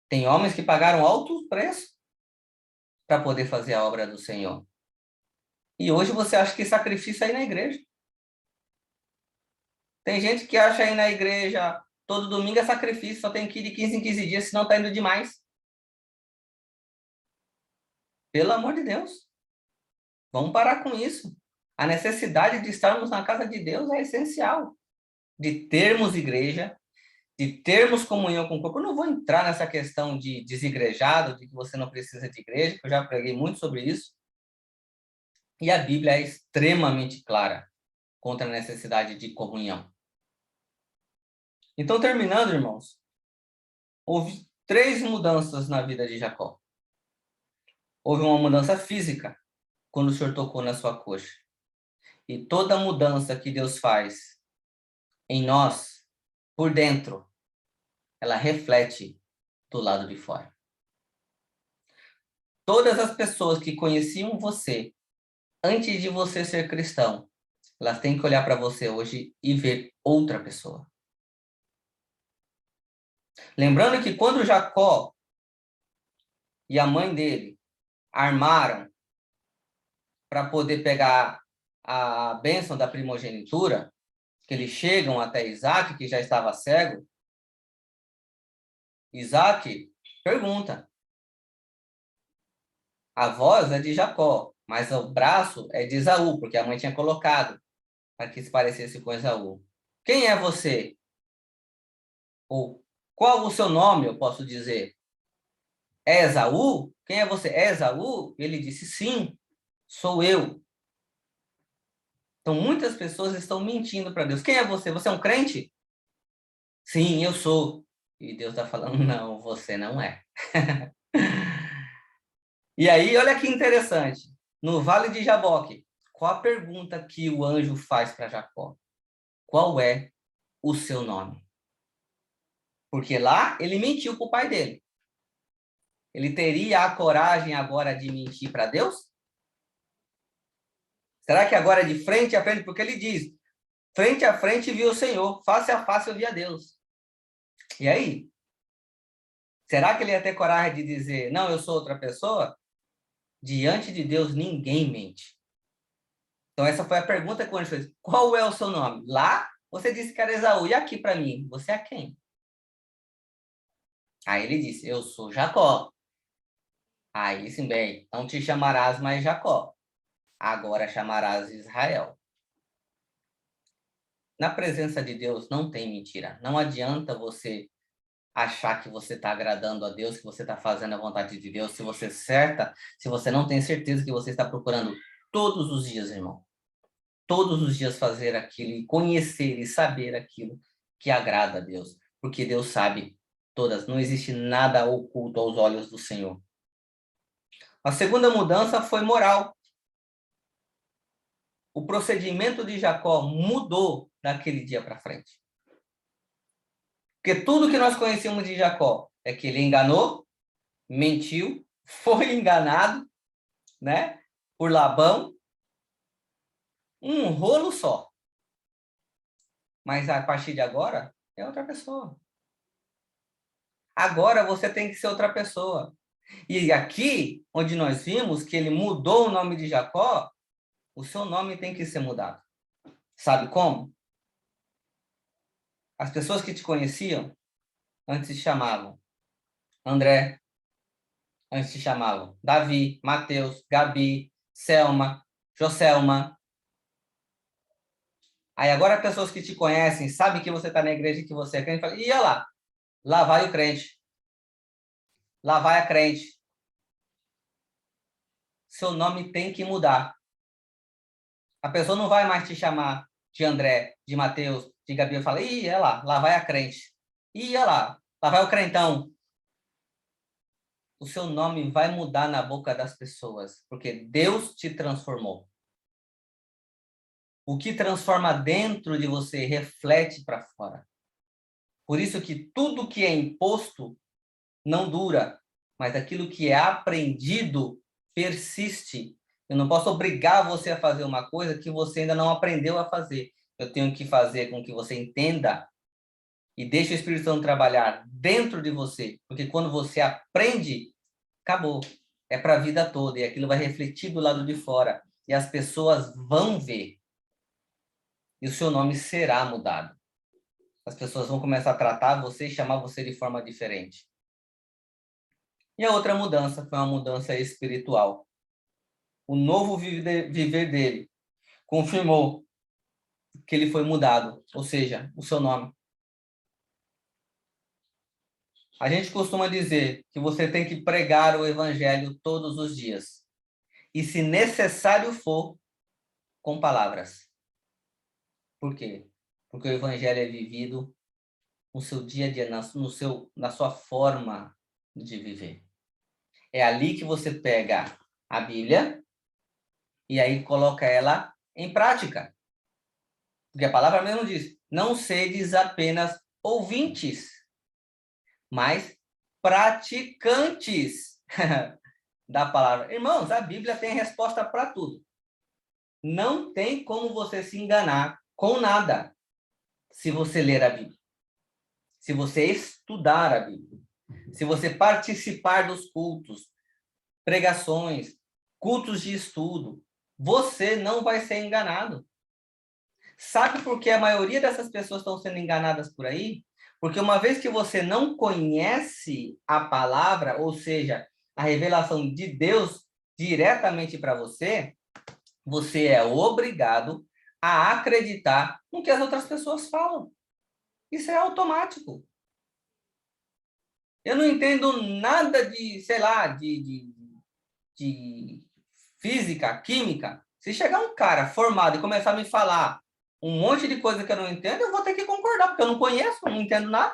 Tem homens que pagaram alto preço para poder fazer a obra do Senhor. E hoje você acha que sacrifício é ir na igreja. Tem gente que acha ir na igreja todo domingo é sacrifício, só tem que ir de 15 em 15 dias, senão está indo demais. Pelo amor de Deus. Vamos parar com isso. A necessidade de estarmos na casa de Deus é essencial. De termos igreja, de termos comunhão com o corpo. Eu não vou entrar nessa questão de desigrejado, de que você não precisa de igreja, que eu já preguei muito sobre isso. E a Bíblia é extremamente clara contra a necessidade de comunhão. Então, terminando, irmãos, houve 3 mudanças na vida de Jacó. Houve uma mudança física, quando o Senhor tocou na sua coxa. E toda mudança que Deus faz em nós, por dentro, ela reflete do lado de fora. Todas as pessoas que conheciam você antes de você ser cristão, elas têm que olhar para você hoje e ver outra pessoa. Lembrando que quando Jacó e a mãe dele armaram para poder pegar a bênção da primogenitura, que eles chegam até Isaac, que já estava cego, Isaac pergunta: a voz é de Jacó, mas o braço é de Esaú, porque a mãe tinha colocado para que se parecesse com Esaú. Quem é você? Ou qual o seu nome, eu posso dizer? É Esaú? Quem é você? É Esaú? Ele disse, sim, sou eu. Então, muitas pessoas estão mentindo para Deus. Quem é você? Você é um crente? Sim, eu sou. E Deus está falando, não, você não é. E aí, olha que interessante. No Vale de Jaboque, qual a pergunta que o anjo faz para Jacó? Qual é o seu nome? Porque lá ele mentiu para o pai dele. Ele teria a coragem agora de mentir para Deus? Será que agora é de frente a frente? Porque ele diz, frente a frente viu o Senhor, face a face eu vi a Deus. E aí? Será que ele ia ter coragem de dizer, não, eu sou outra pessoa? Diante de Deus, ninguém mente. Então, essa foi a pergunta que o anjo fez. Qual é o seu nome? Lá, você disse que era Esaú. E aqui para mim, você é quem? Aí ele disse, eu sou Jacó. Aí sim, bem, não te chamarás mais Jacó. Agora chamarás Israel. Na presença de Deus não tem mentira. Não adianta você achar que você está agradando a Deus, que você está fazendo a vontade de Deus, se você não tem certeza que você está procurando todos os dias, irmão. Todos os dias fazer aquilo e conhecer e saber aquilo que agrada a Deus. Porque Deus sabe todas, não existe nada oculto aos olhos do Senhor. A segunda mudança foi moral. O procedimento de Jacó mudou daquele dia para frente. Porque tudo que nós conhecemos de Jacó é que ele enganou, mentiu, foi enganado, né, por Labão, um rolo só. Mas a partir de agora, é outra pessoa. Agora você tem que ser outra pessoa. E aqui, onde nós vimos que ele mudou o nome de Jacó, o seu nome tem que ser mudado. Sabe como? As pessoas que te conheciam antes se chamavam André, antes te chamavam? Davi, Mateus, Gabi, Selma, Joselma. Aí agora pessoas que te conhecem, sabem que você está na igreja e que você é crente, falam, e olha lá vai o crente, lá vai a crente. Seu nome tem que mudar. A pessoa não vai mais te chamar de André, de Mateus, de Gabi, e fala, ih, olha lá vai a crente. Ih, olha lá vai o crentão. O seu nome vai mudar na boca das pessoas, porque Deus te transformou. O que transforma dentro de você reflete para fora. Por isso que tudo que é imposto não dura, mas aquilo que é aprendido persiste. Eu não posso obrigar você a fazer uma coisa que você ainda não aprendeu a fazer. Eu tenho que fazer com que você entenda e deixe o Espírito Santo trabalhar dentro de você, porque quando você aprende, acabou. É para a vida toda e aquilo vai refletir do lado de fora e as pessoas vão ver. E o seu nome será mudado. As pessoas vão começar a tratar você e chamar você de forma diferente. E a outra mudança foi uma mudança espiritual. O novo viver dele confirmou que ele foi mudado, ou seja, o seu nome. A gente costuma dizer que você tem que pregar o evangelho todos os dias. E se necessário for, com palavras. Por quê? Porque o evangelho é vivido no seu dia a dia, na sua forma de viver. É ali que você pega a Bíblia e aí coloca ela em prática. Porque a palavra mesmo diz, não sedes apenas ouvintes, mas praticantes da palavra. Irmãos, a Bíblia tem resposta para tudo. Não tem como você se enganar com nada se você ler a Bíblia. Se você estudar a Bíblia. Se você participar dos cultos, pregações, cultos de estudo, você não vai ser enganado. Sabe por que a maioria dessas pessoas estão sendo enganadas por aí? Porque uma vez que você não conhece a palavra, ou seja, a revelação de Deus diretamente para você, você é obrigado a acreditar no que as outras pessoas falam. Isso é automático. Eu não entendo nada de, sei lá, de física, química. Se chegar um cara formado e começar a me falar um monte de coisa que eu não entendo, eu vou ter que concordar, porque eu não conheço, eu não entendo nada.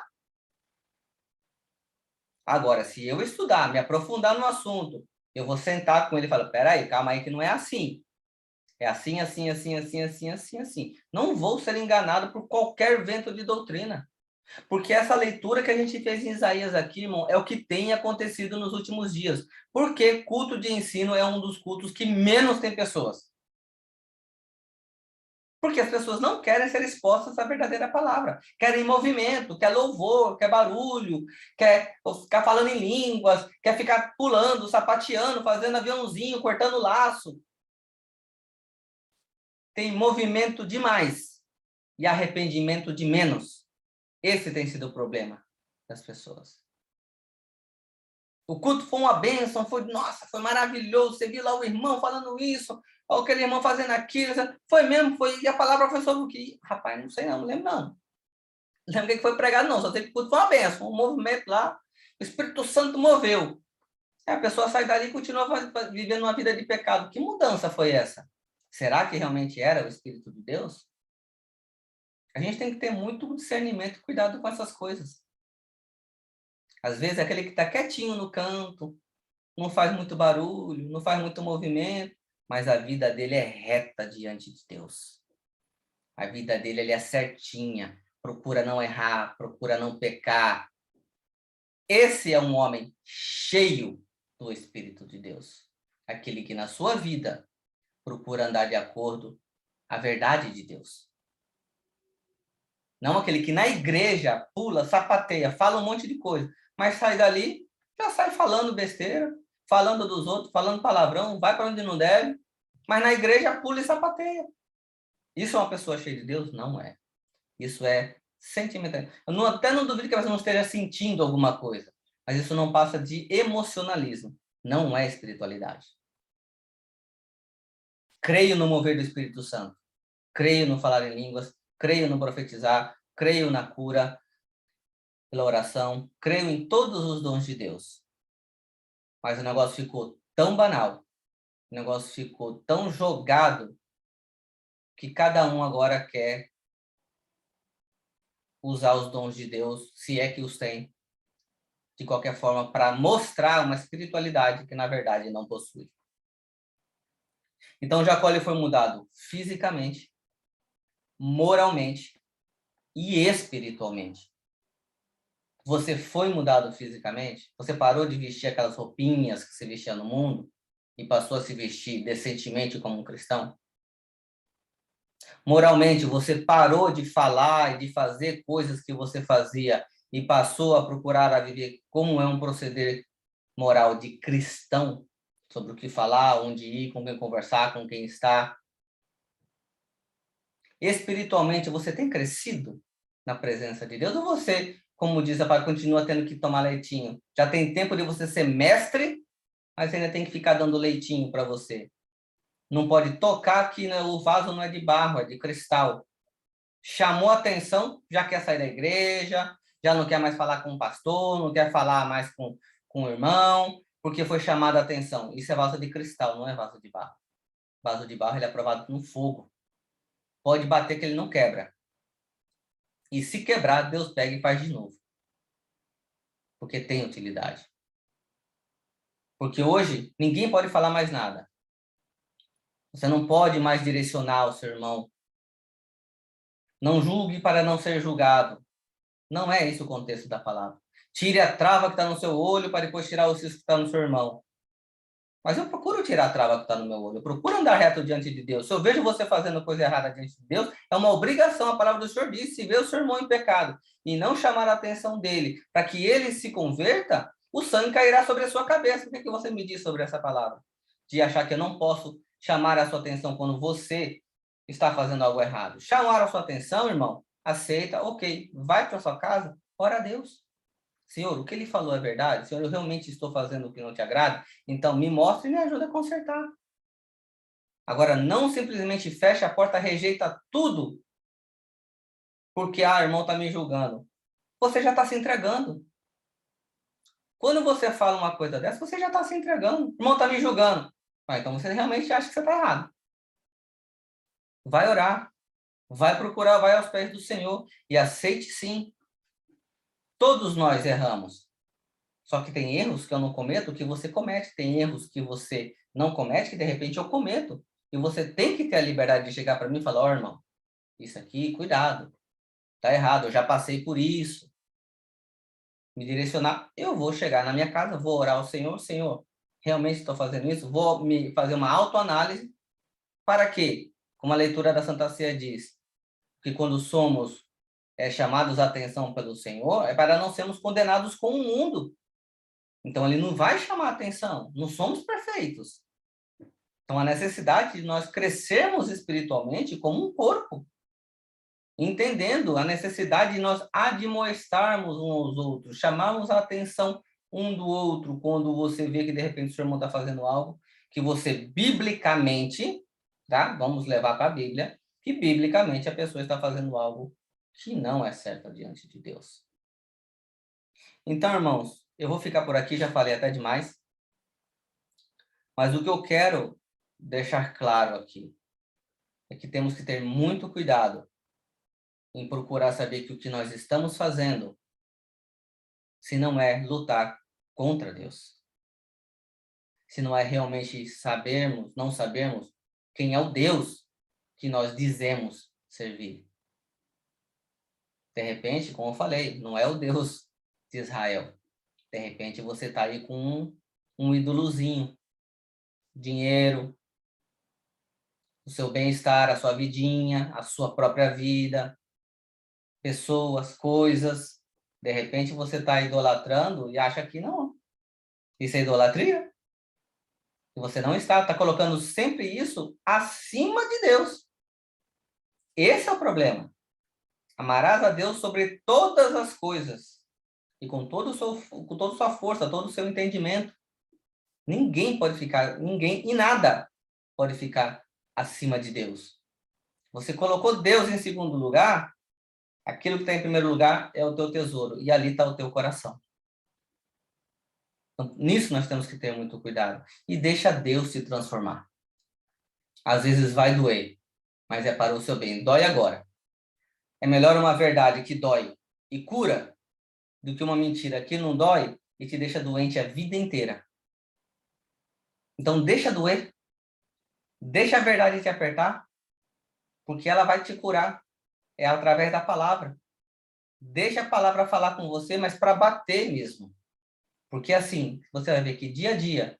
Agora, se eu estudar, me aprofundar no assunto, eu vou sentar com ele e falar, peraí, calma aí que não é assim. É assim, assim, assim, assim, assim, assim, assim. Não vou ser enganado por qualquer vento de doutrina. Porque essa leitura que a gente fez em Isaías aqui, irmão, é o que tem acontecido nos últimos dias. Porque culto de ensino é um dos cultos que menos tem pessoas. Porque as pessoas não querem ser expostas à verdadeira palavra. Querem movimento, quer louvor, quer barulho, quer ficar falando em línguas, quer ficar pulando, sapateando, fazendo aviãozinho, cortando laço. Tem movimento demais e arrependimento de menos. Esse tem sido o problema das pessoas. O culto foi uma bênção, nossa, foi maravilhoso. Você viu lá o irmão falando isso, ou aquele irmão fazendo aquilo. Foi mesmo, e a palavra foi sobre o quê? Rapaz, não sei não lembro não. Não lembro o que foi pregado não, só sei que o culto foi uma bênção, um movimento lá, o Espírito Santo moveu. Aí a pessoa sai dali e continua vivendo uma vida de pecado. Que mudança foi essa? Será que realmente era o Espírito de Deus? A gente tem que ter muito discernimento e cuidado com essas coisas. Às vezes, aquele que está quietinho no canto, não faz muito barulho, não faz muito movimento, mas a vida dele é reta diante de Deus. A vida dele ele é certinha, procura não errar, procura não pecar. Esse é um homem cheio do Espírito de Deus. Aquele que na sua vida procura andar de acordo com a verdade de Deus. Não aquele que na igreja pula, sapateia, fala um monte de coisa, mas sai dali, já sai falando besteira, falando dos outros, falando palavrão, vai para onde não deve, mas na igreja pula e sapateia. Isso é uma pessoa cheia de Deus? Não é. Isso é sentimental. Até não duvido que você não esteja sentindo alguma coisa, mas isso não passa de emocionalismo. não é espiritualidade. Creio no mover do Espírito Santo, creio no falar em línguas, creio no profetizar, creio na cura, pela oração, creio em todos os dons de Deus. Mas o negócio ficou tão banal, o negócio ficou tão jogado, que cada um agora quer usar os dons de Deus, se é que os tem, de qualquer forma, para mostrar uma espiritualidade que, na verdade, não possui. Então, Jacó ele foi mudado fisicamente, moralmente e espiritualmente. Você foi mudado fisicamente? Você parou de vestir aquelas roupinhas que se vestia no mundo e passou a se vestir decentemente como um cristão? Moralmente, você parou de falar e de fazer coisas que você fazia e passou a procurar a viver como é um proceder moral de cristão, sobre o que falar, onde ir, com quem conversar, com quem estar. Espiritualmente, você tem crescido na presença de Deus? Ou você, como diz a palavra, continua tendo que tomar leitinho? Já tem tempo de você ser mestre, mas ainda tem que ficar dando leitinho para você. Não pode tocar que o vaso não é de barro, é de cristal. Chamou a atenção, já quer sair da igreja, já não quer mais falar com o pastor, não quer falar mais com o irmão, porque foi chamada a atenção. Isso é vaso de cristal, não é vaso de barro. Vaso de barro ele é provado no fogo. Pode bater que ele não quebra. E se quebrar, Deus pega e faz de novo. Porque tem utilidade. Porque hoje, ninguém pode falar mais nada. Você não pode mais direcionar o seu irmão. Não julgue para não ser julgado. Não é esse o contexto da palavra. Tire a trava que está no seu olho para depois tirar o cisco que está no seu irmão. Mas eu procuro tirar a trava que está no meu olho. Eu procuro andar reto diante de Deus. Se eu vejo você fazendo coisa errada diante de Deus, é uma obrigação. A palavra do Senhor diz, se vê o seu irmão em pecado e não chamar a atenção dele para que ele se converta, o sangue cairá sobre a sua cabeça. O que, é que você me diz sobre essa palavra? De achar que eu não posso chamar a sua atenção quando você está fazendo algo errado. Chamar a sua atenção, irmão, aceita, ok. Vai para sua casa, ora a Deus. Senhor, o que ele falou é verdade? Senhor, eu realmente estou fazendo o que não te agrada? Então, me mostre e me ajuda a consertar. Agora, não simplesmente fecha a porta, rejeita tudo, porque, irmão está me julgando. Você já está se entregando. Quando você fala uma coisa dessa, você já está se entregando. O irmão está me julgando. Então, você realmente acha que você está errado. Vai orar. Vai procurar, vai aos pés do Senhor e aceite sim. Todos nós erramos. Só que tem erros que eu não cometo que você comete. Tem erros que você não comete que, de repente, eu cometo. E você tem que ter a liberdade de chegar para mim e falar, irmão, isso aqui, cuidado. Tá errado, eu já passei por isso. Me direcionar. Eu vou chegar na minha casa, vou orar ao Senhor. Senhor, realmente estou fazendo isso? Vou me fazer uma autoanálise. Para quê? Como a leitura da Santa Ceia diz, que quando somos chamados a atenção pelo Senhor, é para não sermos condenados com o mundo. Então, ele não vai chamar a atenção. Não somos perfeitos. Então, a necessidade de nós crescermos espiritualmente como um corpo, entendendo a necessidade de nós admoestarmos uns aos outros, chamarmos a atenção um do outro quando você vê que, de repente, o seu irmão está fazendo algo que você, biblicamente, tá? Vamos levar para a Bíblia, que, biblicamente, a pessoa está fazendo algo que não é certo diante de Deus. Então, irmãos, eu vou ficar por aqui, já falei até demais. Mas o que eu quero deixar claro aqui é que temos que ter muito cuidado em procurar saber que o que nós estamos fazendo, se não é lutar contra Deus, se não é realmente não sabermos quem é o Deus que nós dizemos servir. De repente, como eu falei, não é o Deus de Israel. De repente, você está aí com um ídolozinho, dinheiro, o seu bem-estar, a sua vidinha, a sua própria vida, pessoas, coisas. De repente você está idolatrando e acha que não. Isso é idolatria. E você não está colocando sempre isso acima de Deus. Esse é o problema. Amarás a Deus sobre todas as coisas e com toda a sua força, todo o seu entendimento. Ninguém pode ficar, ninguém e nada pode ficar acima de Deus. Você colocou Deus em segundo lugar, aquilo que está em primeiro lugar é o teu tesouro, e ali está o teu coração. Então, nisso nós temos que ter muito cuidado. E deixa Deus te transformar. Às vezes vai doer, mas é para o seu bem. Dói agora. É melhor uma verdade que dói e cura do que uma mentira que não dói e te deixa doente a vida inteira. Então deixa doer. Deixa a verdade te apertar, porque ela vai te curar. É através da palavra. Deixa a palavra falar com você, mas para bater mesmo. Porque assim, você vai ver que dia a dia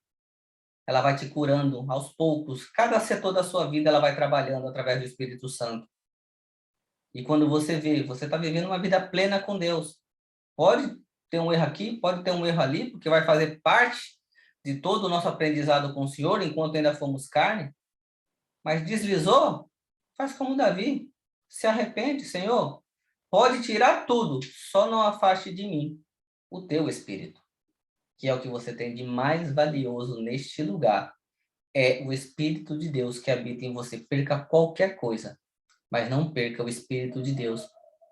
ela vai te curando aos poucos. Cada setor da sua vida ela vai trabalhando através do Espírito Santo. E quando você vê, você está vivendo uma vida plena com Deus. Pode ter um erro aqui, pode ter um erro ali, porque vai fazer parte de todo o nosso aprendizado com o Senhor, enquanto ainda fomos carne. Mas deslizou, faz como Davi. Se arrepende, Senhor. Pode tirar tudo, só não afaste de mim o teu Espírito, que é o que você tem de mais valioso neste lugar. É o Espírito de Deus que habita em você. Perca qualquer coisa, mas não perca o Espírito de Deus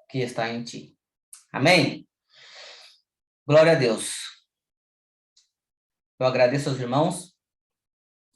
que está em ti. Amém? Glória a Deus. Eu agradeço aos irmãos